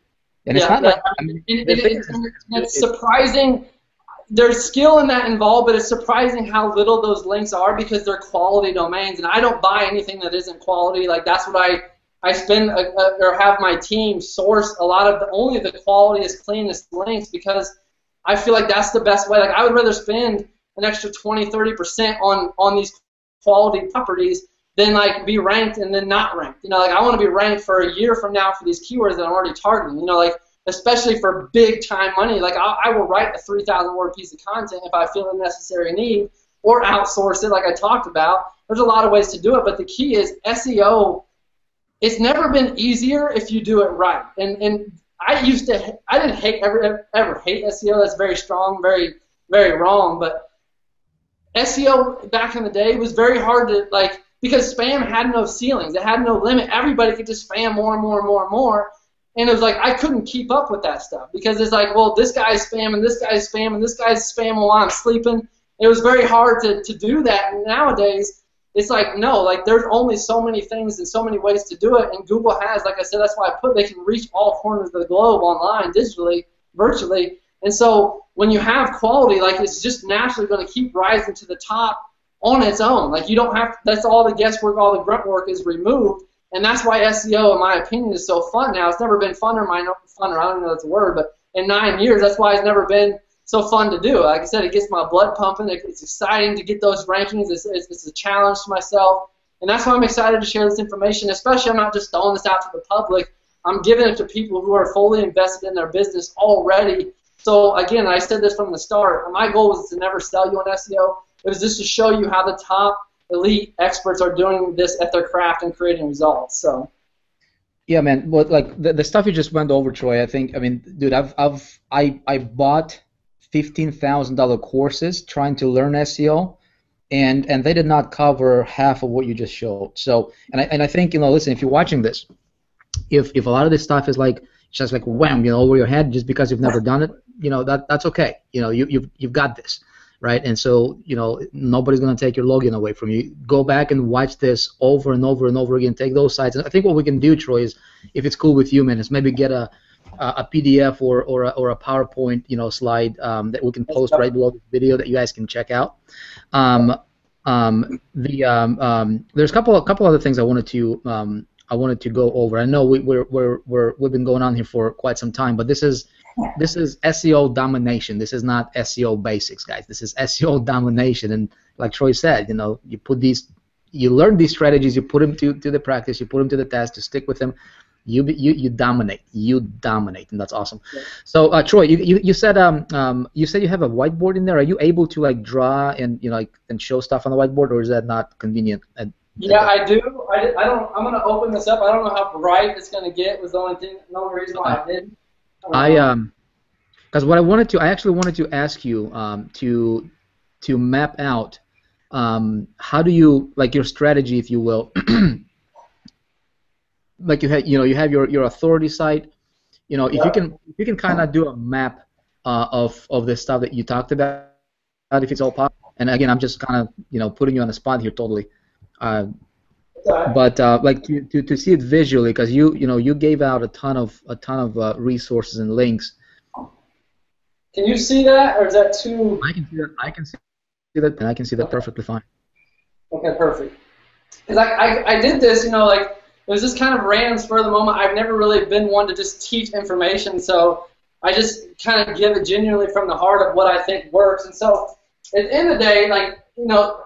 Speaker 1: And it's not like
Speaker 2: it's surprising. There's skill in that involved, but it's surprising how little those links are because they're quality domains, and I don't buy anything that isn't quality. Like that's what I spend or have my team source a lot of only the qualityest, cleanest links because I feel like that's the best way. Like I would rather spend an extra 20-30% on these quality properties than like be ranked and then not ranked. Like I want to be ranked for a year from now for these keywords that I'm already targeting. Like especially for big time money. Like I will write a 3,000 word piece of content if I feel the necessary need, or outsource it like I talked about. There's a lot of ways to do it, but the key is SEO. It's never been easier if you do it right. And I didn't ever hate SEO. That's very strong, very, very wrong. But SEO back in the day was very hard to because spam had no ceilings. It had no limit. Everybody could just spam more and more and more and more. And it was like I couldn't keep up with that stuff because it's like, well, this guy's spamming, this guy's spamming, this guy's spamming while I'm sleeping. It was very hard to do that. And nowadays, it's like, no, like there's only so many things and so many ways to do it. And Google has, like I said, that's why they can reach all corners of the globe online, digitally, virtually. And so when you have quality, like it's just naturally going to keep rising to the top on its own. Like you don't have, that's all the guesswork, all the grunt work is removed. And that's why SEO, in my opinion, is so fun now. It's never been funner, I don't know if that's a word, but in 9 years, that's why it's never been so fun to do. Like I said, it gets my blood pumping. It's exciting to get those rankings. It's a challenge to myself. And that's why I'm excited to share this information, especially I'm not just throwing this out to the public. I'm giving it to people who are fully invested in their business already. So again, I said this from the start. My goal was to never sell you on SEO. It was just to show you how the top elite experts are doing this at their craft and creating results. So.
Speaker 1: Yeah, man. But like the stuff you just went over, Troy. I mean, dude, I bought $15,000 courses trying to learn SEO, and they did not cover half of what you just showed. So, and I think, listen, if you're watching this, if a lot of this stuff is like just like wham, over your head just because you've never done it, that's okay. You've got this. Right, and so nobody's gonna take your login away from you. Go back and watch this over and over and over again. Take those sites, and I think what we can do, Troy, is if it's cool with you, man, is maybe get a PDF or a PowerPoint, slide that we can post right below this video that you guys can check out. There's a couple other things I wanted to go over. I know we've been going on here for quite some time, but this is SEO domination. This is not SEO basics, guys. This is SEO domination. And like Troy said, you learn these strategies, you put them to the practice, you put them to the test, you stick with them, you dominate. You dominate, and that's awesome. Yeah. So Troy, you said you have a whiteboard in there. Are you able to like draw and and show stuff on the whiteboard, or is that not convenient?
Speaker 2: Yeah, I do. I'm gonna open this up. I don't know how bright it's gonna get. Was the only reason why I didn't.
Speaker 1: Because I actually wanted to ask you to map out how do you, like, your strategy, if you will, like you have your authority site, if you can kind of do a map of the stuff that you talked about, if it's all possible. And again, I'm just kind of putting you on the spot here totally. But like to see it visually, because you gave out a ton of resources and links.
Speaker 2: Can you see that, or is that too?
Speaker 1: I can see that. I can see that perfectly fine.
Speaker 2: Okay, perfect. Because I did this, like it was just kind of random spur of the moment. I've never really been one to just teach information, so I just kind of give it genuinely from the heart of what I think works. And so at the end of the day, like,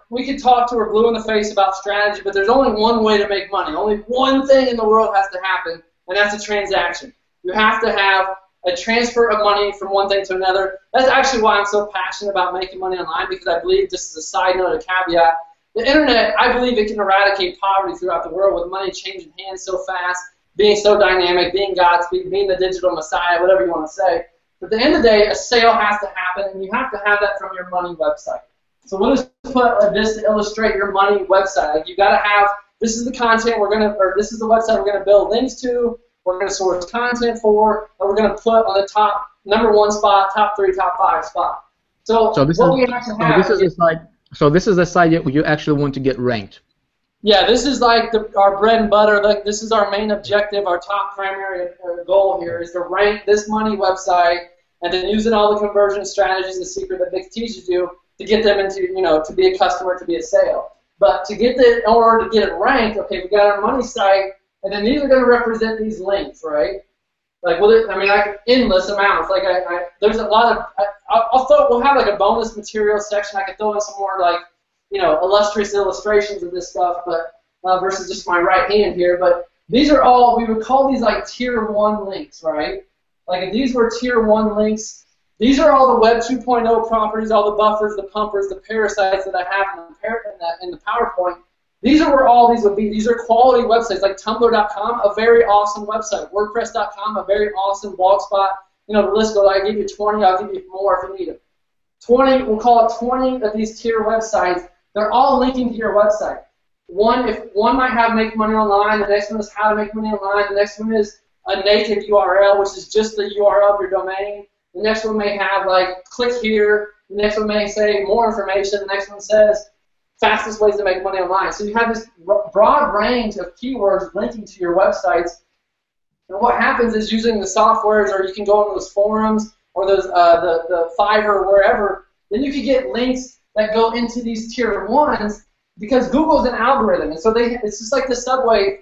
Speaker 2: we could talk to her blue in the face about strategy, but there's only one way to make money. Only one thing in the world has to happen, and that's a transaction. You have to have a transfer of money from one thing to another. That's actually why I'm so passionate about making money online, because I believe, just as a side note, a caveat, the internet, I believe it can eradicate poverty throughout the world with money changing hands so fast, being so dynamic, being Godspeed, being the digital messiah, whatever you want to say. But at the end of the day, a sale has to happen, and you have to have that from your money website. So we'll just put this to illustrate your money website. Like, you got to have, this is the content this is the website we're going to build links to, we're going to source content for, and we're going to put on the top #1 spot, top 3, top 5 spot. So this is the site you actually want to get ranked. Yeah, this is like our bread and butter. Like, this is our main objective, our top primary goal here is to rank this money website, and then using all the conversion strategies, the secret that Vic teaches you, to get them into, to be a customer, to be a sale. But in order to get it ranked, okay, we got our money site, and then these are going to represent these links, right? Like, endless amounts. Like, there's a lot of, we'll have like a bonus material section. I could throw in some more like, illustrious illustrations of this stuff, but versus just my right hand here. But these are all, we would call these like tier 1 links, right? Like, if these were tier 1 links, these are all the Web 2.0 properties, all the buffers, the pumpers, the parasites that I have in the PowerPoint. These are where all these would be. These are quality websites, like Tumblr.com, a very awesome website. WordPress.com, a very awesome blogspot. The list goes. I give you 20. I'll give you more if you need them. 20. We'll call it 20 of these tier websites. They're all linking to your website. One might have make money online. The next one is how to make money online. The next one is a native URL, which is just the URL of your domain. The next one may have like click here. The next one may say more information. The next one says fastest ways to make money online. So you have this broad range of keywords linking to your websites. And what happens is, using the softwares, or you can go on those forums or those the Fiverr or wherever, then you can get links that go into these tier 1s, because Google's an algorithm, and so it's just like the subway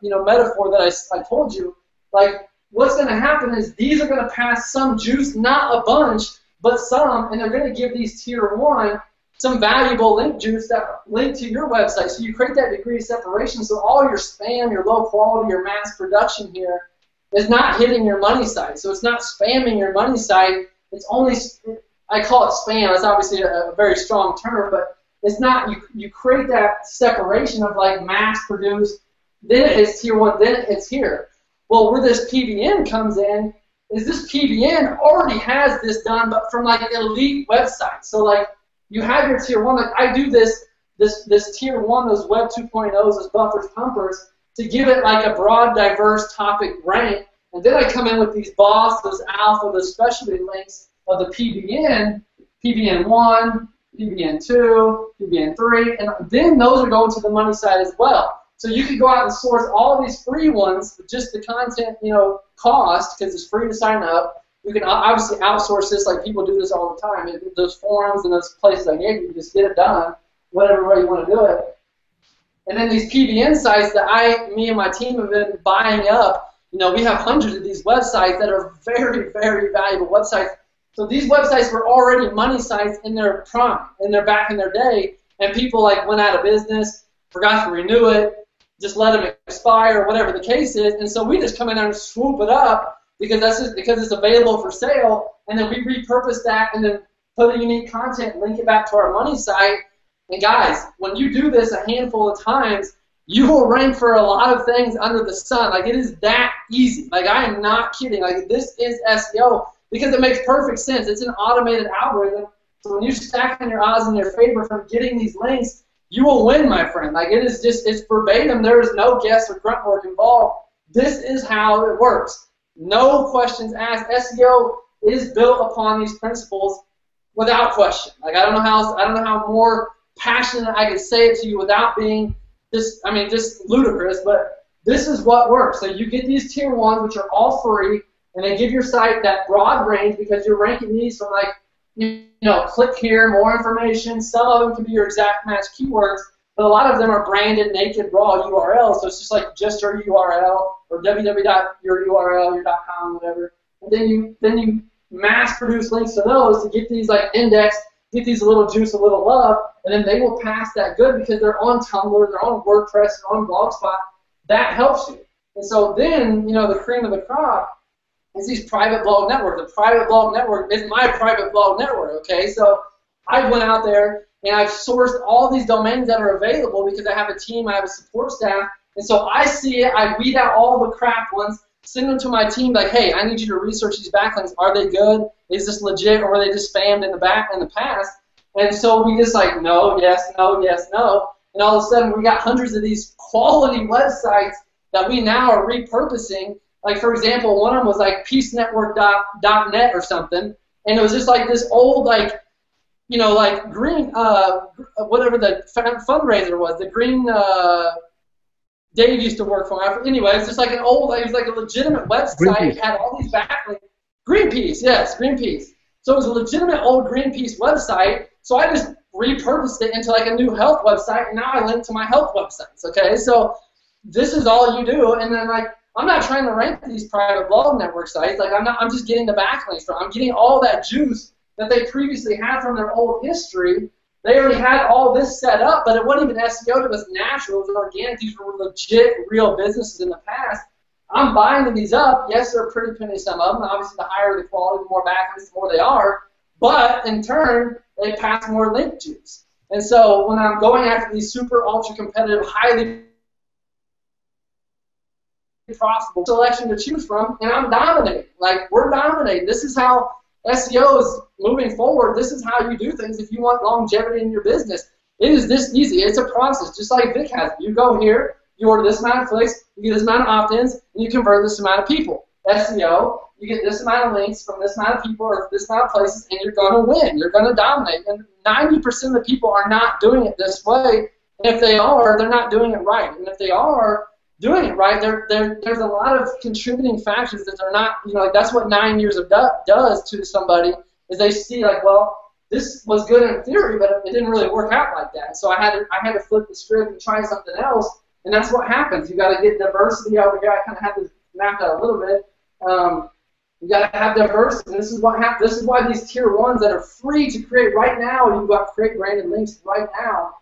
Speaker 2: metaphor that I told you. Like, what's going to happen is these are going to pass some juice, not a bunch, but some, and they're going to give these tier 1 some valuable link juice that link to your website. So you create that degree of separation, so all your spam, your low quality, your mass production here is not hitting your money site. So it's not spamming your money site. It's only, I call it spam. It's obviously a very strong term, but it's not, you create that separation of like mass produced, then it's tier 1, then it's here. Well, where this PBN comes in is this PBN already has this done, but from like an elite website. So like you have your tier 1, like I do this tier 1, those web 2.0s, those buffers, pumpers, to give it like a broad, diverse topic rank, and then I come in with these boss, those alpha, those specialty links of the PBN, PBN1, PBN2, PBN3, and then those are going to the money side as well. So you could go out and source all these free ones with just the content, cost, because it's free to sign up. You can obviously outsource this, like people do this all the time. Those forums and those places I gave you, just get it done, whatever way you want to do it. And then these PBN sites that me and my team have been buying up, we have hundreds of these websites that are very, very valuable websites. So these websites were already money sites in their prime, back in their day, and people like went out of business, forgot to renew it, just let them expire, whatever the case is, and so we just come in there and swoop it up because it's available for sale, and then we repurpose that and then put a unique content, link it back to our money site. And guys, when you do this a handful of times, you will rank for a lot of things under the sun. Like, it is that easy. Like, I am not kidding. Like, this is SEO because it makes perfect sense. It's an automated algorithm. So when you're stacking your odds in your favor from getting these links, you will win, my friend. Like, it is just, it's verbatim. There is no guess or grunt work involved. This is how it works. No questions asked. SEO is built upon these principles without question. Like, I don't know how more passionate I can say it to you without being just ludicrous, but this is what works. So you get these tier 1s, which are all free, and they give your site that broad range because you're ranking these from like, click here, more information. Some of them can be your exact match keywords, but a lot of them are branded, naked, raw URLs. So it's just like just your URL or www.yoururl, your .com, whatever. And then you mass produce links to those to get these like indexed, get these a little juice, a little love, and then they will pass that good because they're on Tumblr, they're on WordPress, they're on Blogspot. That helps you. And so then, the cream of the crop is these private blog networks. The private blog network is my private blog network, okay? So I went out there and I've sourced all these domains that are available because I have a team, I have a support staff, and so I see it, I weed out all the crap ones, send them to my team like, hey, I need you to research these backlinks. Are they good? Is this legit, or were they just spammed in the past? And so we just like, no, yes, no, yes, no. And all of a sudden we got hundreds of these quality websites that we now are repurposing. Like, for example, one of them was like peacenetwork.net or something, and it was just like this old, like, like green, whatever the fundraiser was, the green, Dave used to work for me. Anyway, it's just like it was like a legitimate website. It had all these backlinks. Greenpeace, yes, Greenpeace. So it was a legitimate old Greenpeace website. So I just repurposed it into like a new health website, and now I link to my health websites. Okay, so this is all you do, and then like I'm not trying to rank these private blog network sites. Like I'm just getting the backlinks from. I'm getting all that juice that they previously had from their old history. They already had all this set up, but it wasn't even SEO. It was natural. It was organic. These were legit, real businesses in the past. I'm buying these up. Yes, they're pretty penny, some of them. Obviously, the higher the quality, the more backlinks, the more they are. But in turn, they pass more link juice. And so when I'm going after these super ultra competitive, highly profitable selection to choose from, and I'm dominating. Like, we're dominating. This is how SEO is moving forward. This is how you do things if you want longevity in your business. It is this easy. It's a process, just like Vic has. You go here, you order this amount of clicks, you get this amount of opt-ins, and you convert this amount of people. SEO, you get this amount of links from this amount of people or this amount of places, and you're going to win. You're going to dominate. And 90% of the people are not doing it this way. And if they are, they're not doing it right. And if they are doing it right, there's a lot of contributing factors that they're not, like that's what 9 years of does to somebody, is they see like, well, this was good in theory, but it didn't really work out like that. So I had to flip the script and try something else, and that's what happens. You got to get diversity over here. I kind of have to map that a little bit. You got to have diversity. This is what happens. This is why these tier 1s that are free to create right now, you've got to create branded links right now,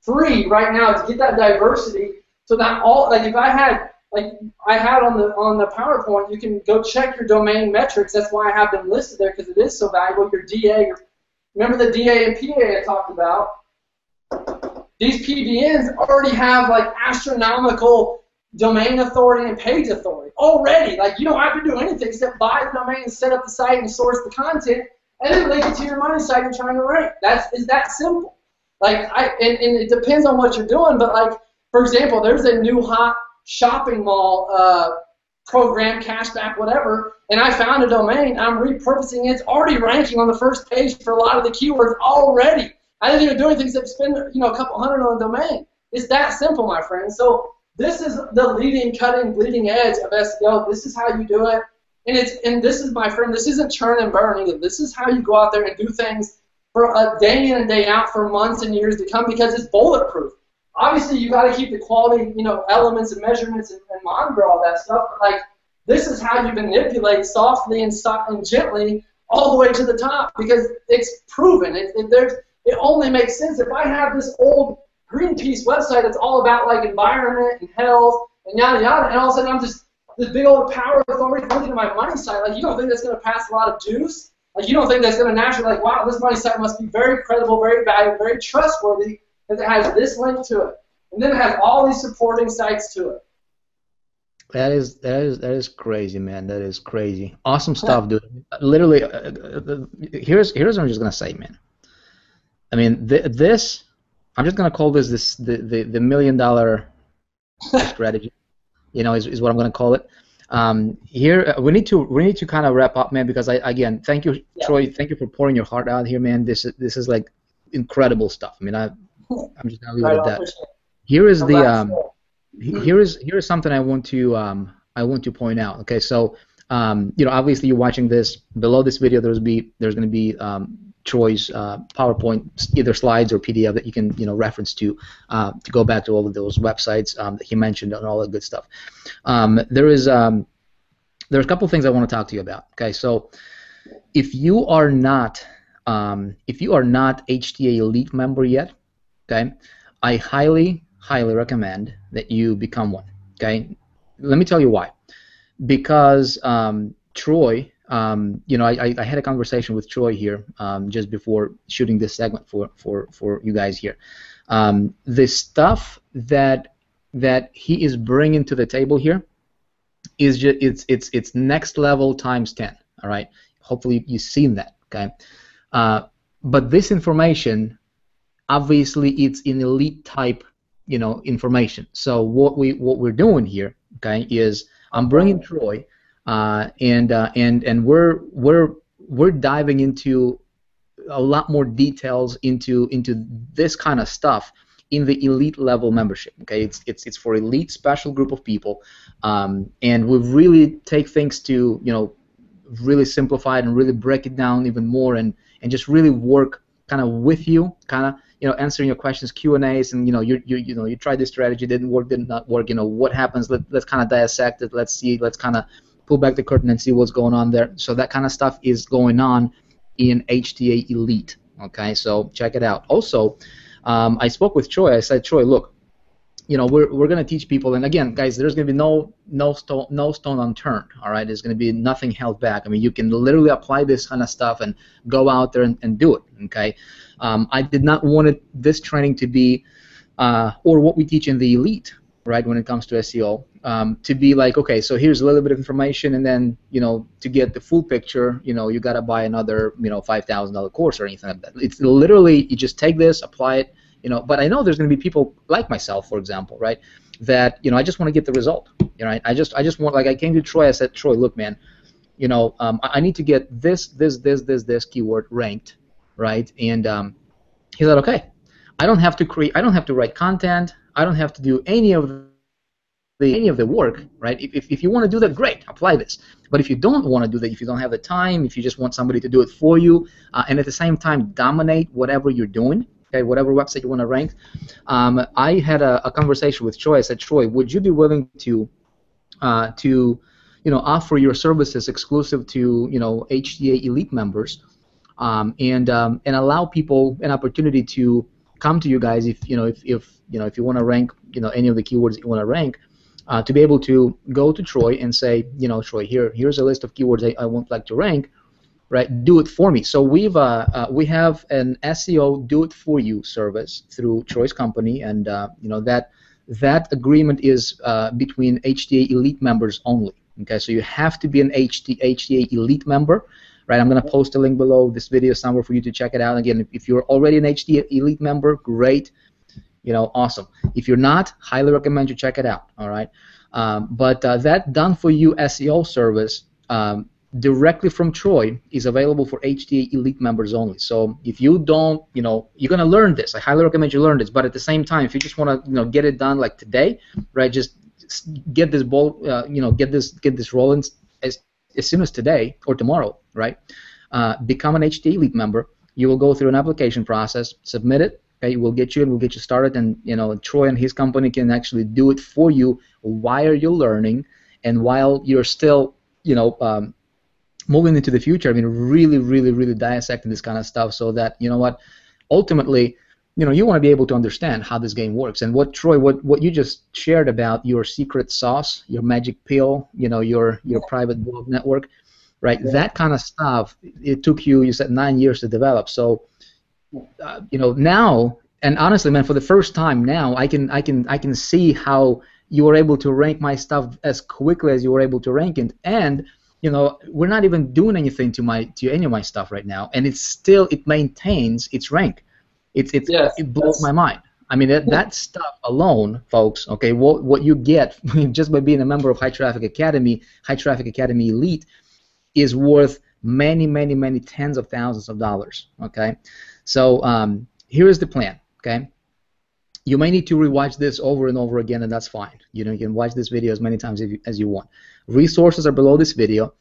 Speaker 2: free right now to get that diversity. So that all, like if I had like I had on the PowerPoint, you can go check your domain metrics. That's why I have them listed there, because it is so valuable. Your DA, remember the DA and PA I talked about? These PBNs already have like astronomical domain authority and page authority already. Like you don't have to do anything except buy the domain and set up the site and source the content, and then link it to your money site you're trying to rank. It's that simple. Like and it depends on what you're doing, but like for example, there's a new hot shopping mall program, cashback, whatever, and I found a domain. I'm repurposing it. It's already ranking on the first page for a lot of the keywords already. I didn't even do anything except spend a couple $100 on a domain. It's that simple, my friend. So this is the leading, cutting, bleeding edge of SEO. This is how you do it, and this is, my friend, this isn't churn and burn either. This is how you go out there and do things for a day in and day out for months and years to come, because it's bulletproof. Obviously, you got to keep the quality, elements and measurements and monitor all that stuff. But like, this is how you manipulate softly and gently all the way to the top, because it's proven. It only makes sense. If I have this old Greenpeace website that's all about like environment and health and yada yada, and all of a sudden I'm just this big old power authority looking at my money site, like you don't think that's going to pass a lot of juice? Like you don't think that's going to naturally, like, wow, this money site must be very credible, very valuable, very trustworthy, because it has this link to it, and then it has all these supporting sites to it.
Speaker 1: That is crazy, man. That is crazy. Awesome stuff, dude. Literally, here's what I'm just gonna say, man. I mean, this I'm just gonna call this the $1 million strategy. Is what I'm gonna call it. Here we need to kind of wrap up, man, because again, thank you, Troy. Thank you for pouring your heart out here, man. This is like incredible stuff. I mean, I'm just gonna leave it at that. Here is here is something I want to point out. Okay, so obviously you're watching this. Below this video, there's going to be Troy's PowerPoint, either slides or PDF that you can reference to go back to all of those websites that he mentioned and all that good stuff. There's a couple of things I want to talk to you about. Okay, so if you are not HTA Elite member yet, okay, I highly recommend that you become one. Okay, let me tell you why. Because Troy, I had a conversation with Troy here just before shooting this segment for you guys here. The stuff that he is bringing to the table here is just it's next level times 10. All right. Hopefully you've seen that. Okay. But this information, obviously, it's in elite type information. So what we're doing here, okay, is I'm bringing Troy, and we're diving into a lot more details into this kind of stuff in the elite level membership. Okay, it's for elite special group of people, and we really take things to really simplify it and really break it down even more, and just really work kind of with you, kind of answering your questions, Q&As, and you tried this strategy, did not work. What happens? Let's kind of dissect it. Let's kind of pull back the curtain and see what's going on there. So that kind of stuff is going on in HTA Elite. Okay, so check it out. Also, I spoke with Troy. I said, Troy, look, we're going to teach people, and again, guys, there's going to be no stone unturned. All right, there's going to be nothing held back. I mean, you can literally apply this kind of stuff and go out there and do it. Okay, I did not want this training to be, or what we teach in the elite, right, when it comes to SEO, to be like, okay, so here's a little bit of information, and then to get the full picture, you got to buy another $5,000 course or anything like that. It's literally you just take this, apply it. But I know there's going to be people like myself, for example, right? That I just want to get the result. Right? I just want, like, I came to Troy. I said, Troy, look, man, I need to get this keyword ranked, right? And he said, okay, I don't have to write content. I don't have to do any of the work, right? If you want to do that, great, apply this. But if you don't want to do that, if you don't have the time, if you just want somebody to do it for you, and at the same time dominate whatever you're doing. Okay, whatever website you want to rank. I had a conversation with Troy. I said, Troy, would you be willing to offer your services exclusive to HTA Elite members, and allow people an opportunity to come to you guys if you want to rank any of the keywords that you want to rank, to be able to go to Troy and say, you know, Troy, here's a list of keywords I would like to rank, right? Do it for me. So we have an SEO do it for you service through Troy's company, and you know that agreement is between HTA Elite members only. Okay, so you have to be an HTA Elite member, right? I'm going to post a link below this video somewhere for you to check it out. Again, if you're already an HTA Elite member, great, you know, awesome. If you're not, highly recommend you check it out. All right, but that done for you SEO service directly from Troy is available for HTA Elite members only. So if you don't, you know, you're gonna learn this. I highly recommend you learn this. But at the same time, if you just want to, you know, get it done like today, right? Just get this ball, you know, get this rolling as soon as today or tomorrow, right? Become an HTA Elite member. You will go through an application process, submit it. Okay, we'll get you in, we'll get you started, and you know, Troy and his company can actually do it for you while you're learning and while you're still, you know, moving into the future. I mean, really dissecting this kind of stuff so that, you know what, ultimately, you know, you want to be able to understand how this game works. And what Troy, what you just shared about your secret sauce, your magic pill, you know, your private blog network, right? Yeah. That kind of stuff, it took you said 9 years to develop. So, you know, now, and honestly, man, for the first time now, I can see how you were able to rank my stuff as quickly as you were able to rank it. And you know, we're not even doing anything to any of my stuff right now, and it maintains its rank. It blows my mind. I mean, that stuff alone, folks. Okay, what you get just by being a member of High Traffic Academy Elite, is worth many tens of thousands of dollars. Okay, so here is the plan. Okay, you may need to rewatch this over and over again, and that's fine. You know, you can watch this video as many times as you want. Resources are below this video.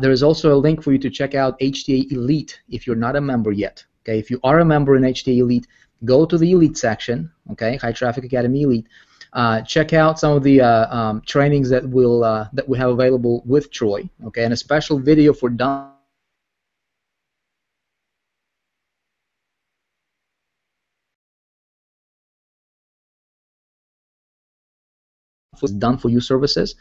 Speaker 1: There is also a link for you to check out HTA Elite if you're not a member yet. Okay, if you are a member in HTA Elite, go to the Elite section. Okay, High Traffic Academy Elite. Check out some of the trainings that we have available with Troy. Okay, and a special video for done for you services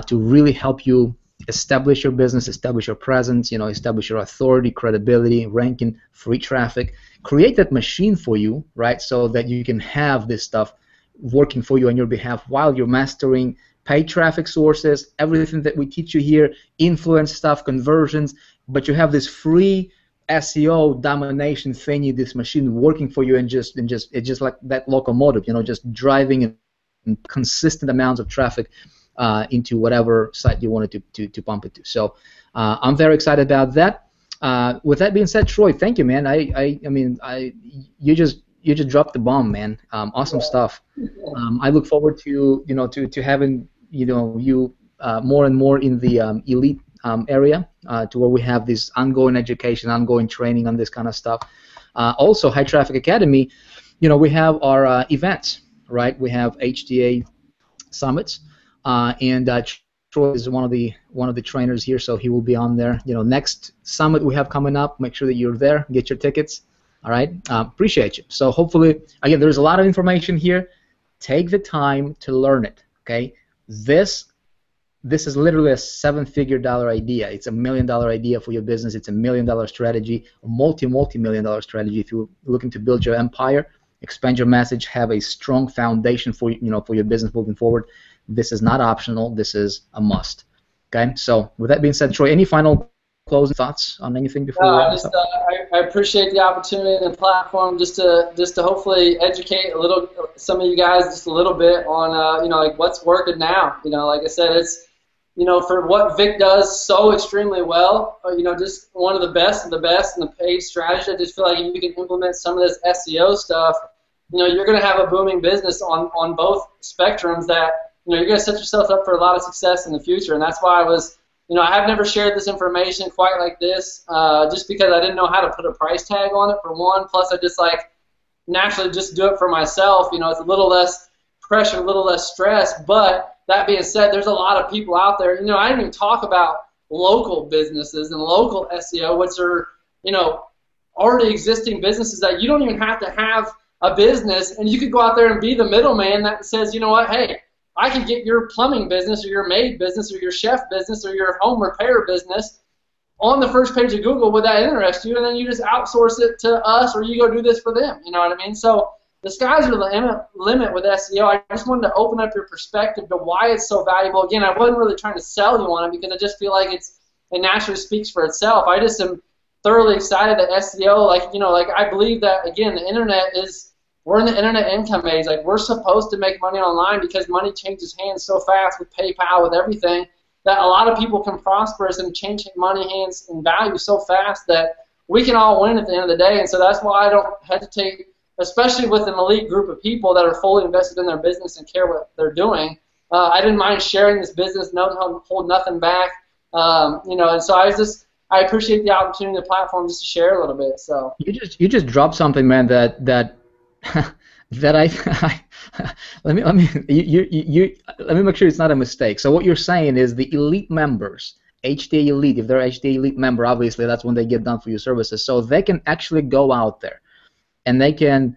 Speaker 1: to really help you establish your business, establish your presence, you know, establish your authority, credibility, ranking, free traffic, create that machine for you, right, so that you can have this stuff working for you on your behalf while you're mastering paid traffic sources, everything that we teach you here, influence stuff, conversions, but you have this free SEO domination thingy, this machine working for you, and it's just like that locomotive, you know, just driving and consistent amounts of traffic into whatever site you wanted to pump it to. So I'm very excited about that. With that being said, Troy, thank you, man. I mean, you just dropped the bomb, man. Awesome stuff. I look forward to to having you more and more in the elite area, to where we have this ongoing education, ongoing training on this kind of stuff. Also, High Traffic Academy, we have our events, right? We have HTA summits, and Troy is one of the trainers here, so he will be on there. Next summit we have coming up, make sure that you're there, get your tickets. All right, appreciate you. So hopefully, again, there's a lot of information here. Take the time to learn it. Okay, this is literally a $7-figure idea. It's $1 million idea for your business. It's $1 million strategy, a multi-million-dollar strategy if you're looking to build your empire, expand your message, have a strong foundation for for your business moving forward. This is not optional. This is a must. Okay. So with that being said, Troy, any final closing thoughts on anything before?
Speaker 2: I appreciate the opportunity and the platform just to hopefully educate some of you guys just a little bit on like what's working now. Like I said, it's for what Vic does so extremely well. Just one of the best in the paid strategy. I just feel like if you can implement some of this SEO stuff, you're going to have a booming business on both spectrums that you're going to set yourself up for a lot of success in the future. And that's why I have never shared this information quite like this, just because I didn't know how to put a price tag on it, for one. Plus, I just naturally just do it for myself. It's a little less pressure, a little less stress. But that being said, there's a lot of people out there. I didn't even talk about local businesses and local SEO, which are, already existing businesses that you don't even have to have a business, and you could go out there and be the middleman that says, hey, I could get your plumbing business or your maid business or your chef business or your home repair business on the first page of Google. Would that interest you? And then you just outsource it to us, or you go do this for them. You know what I mean? So the sky's the limit with SEO. I just wanted to open up your perspective to why it's so valuable. Again, I wasn't really trying to sell you on it because I just feel like it naturally speaks for itself. I just am thoroughly excited that SEO, like I believe that, again, the internet we're in the internet income age. Like, we're supposed to make money online because money changes hands so fast with PayPal, with everything, that a lot of people can prosper and change money hands and value so fast that we can all win at the end of the day. And so that's why I don't hesitate, especially with an elite group of people that are fully invested in their business and care what they're doing. I didn't mind sharing this business, hold nothing back. And so I appreciate the opportunity, the platform, just to share a little bit. So
Speaker 1: you just dropped something, man. That let me make sure it's not a mistake. So what you're saying is the elite members, HTA Elite, if they're HTA Elite member, obviously that's when they get done for your services. So they can actually go out there and they can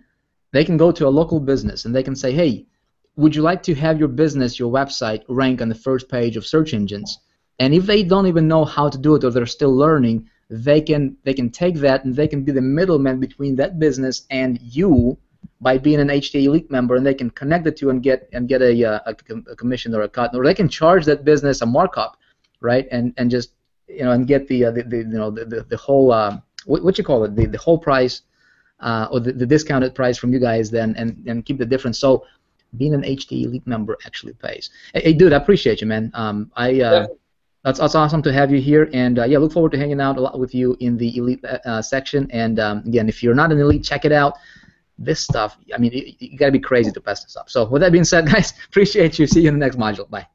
Speaker 1: go to a local business and they can say, hey, would you like to have your business, your website, rank on the first page of search engines? And if they don't even know how to do it or they're still learning, they can take that and they can be the middleman between that business and you by being an HTA Elite member, and they can connect the two and get a commission or a cut, or they can charge that business a markup, right? And just and get the whole what you call it, the whole price or the discounted price from you guys then, and keep the difference. So being an HTA Elite member actually pays. Hey, dude, I appreciate you, man. That's awesome to have you here, and yeah, look forward to hanging out a lot with you in the Elite section. And again, if you're not an Elite, check it out. This stuff, I mean, you got to be crazy to pass this up. So with that being said, guys, appreciate you. See you in the next module. Bye.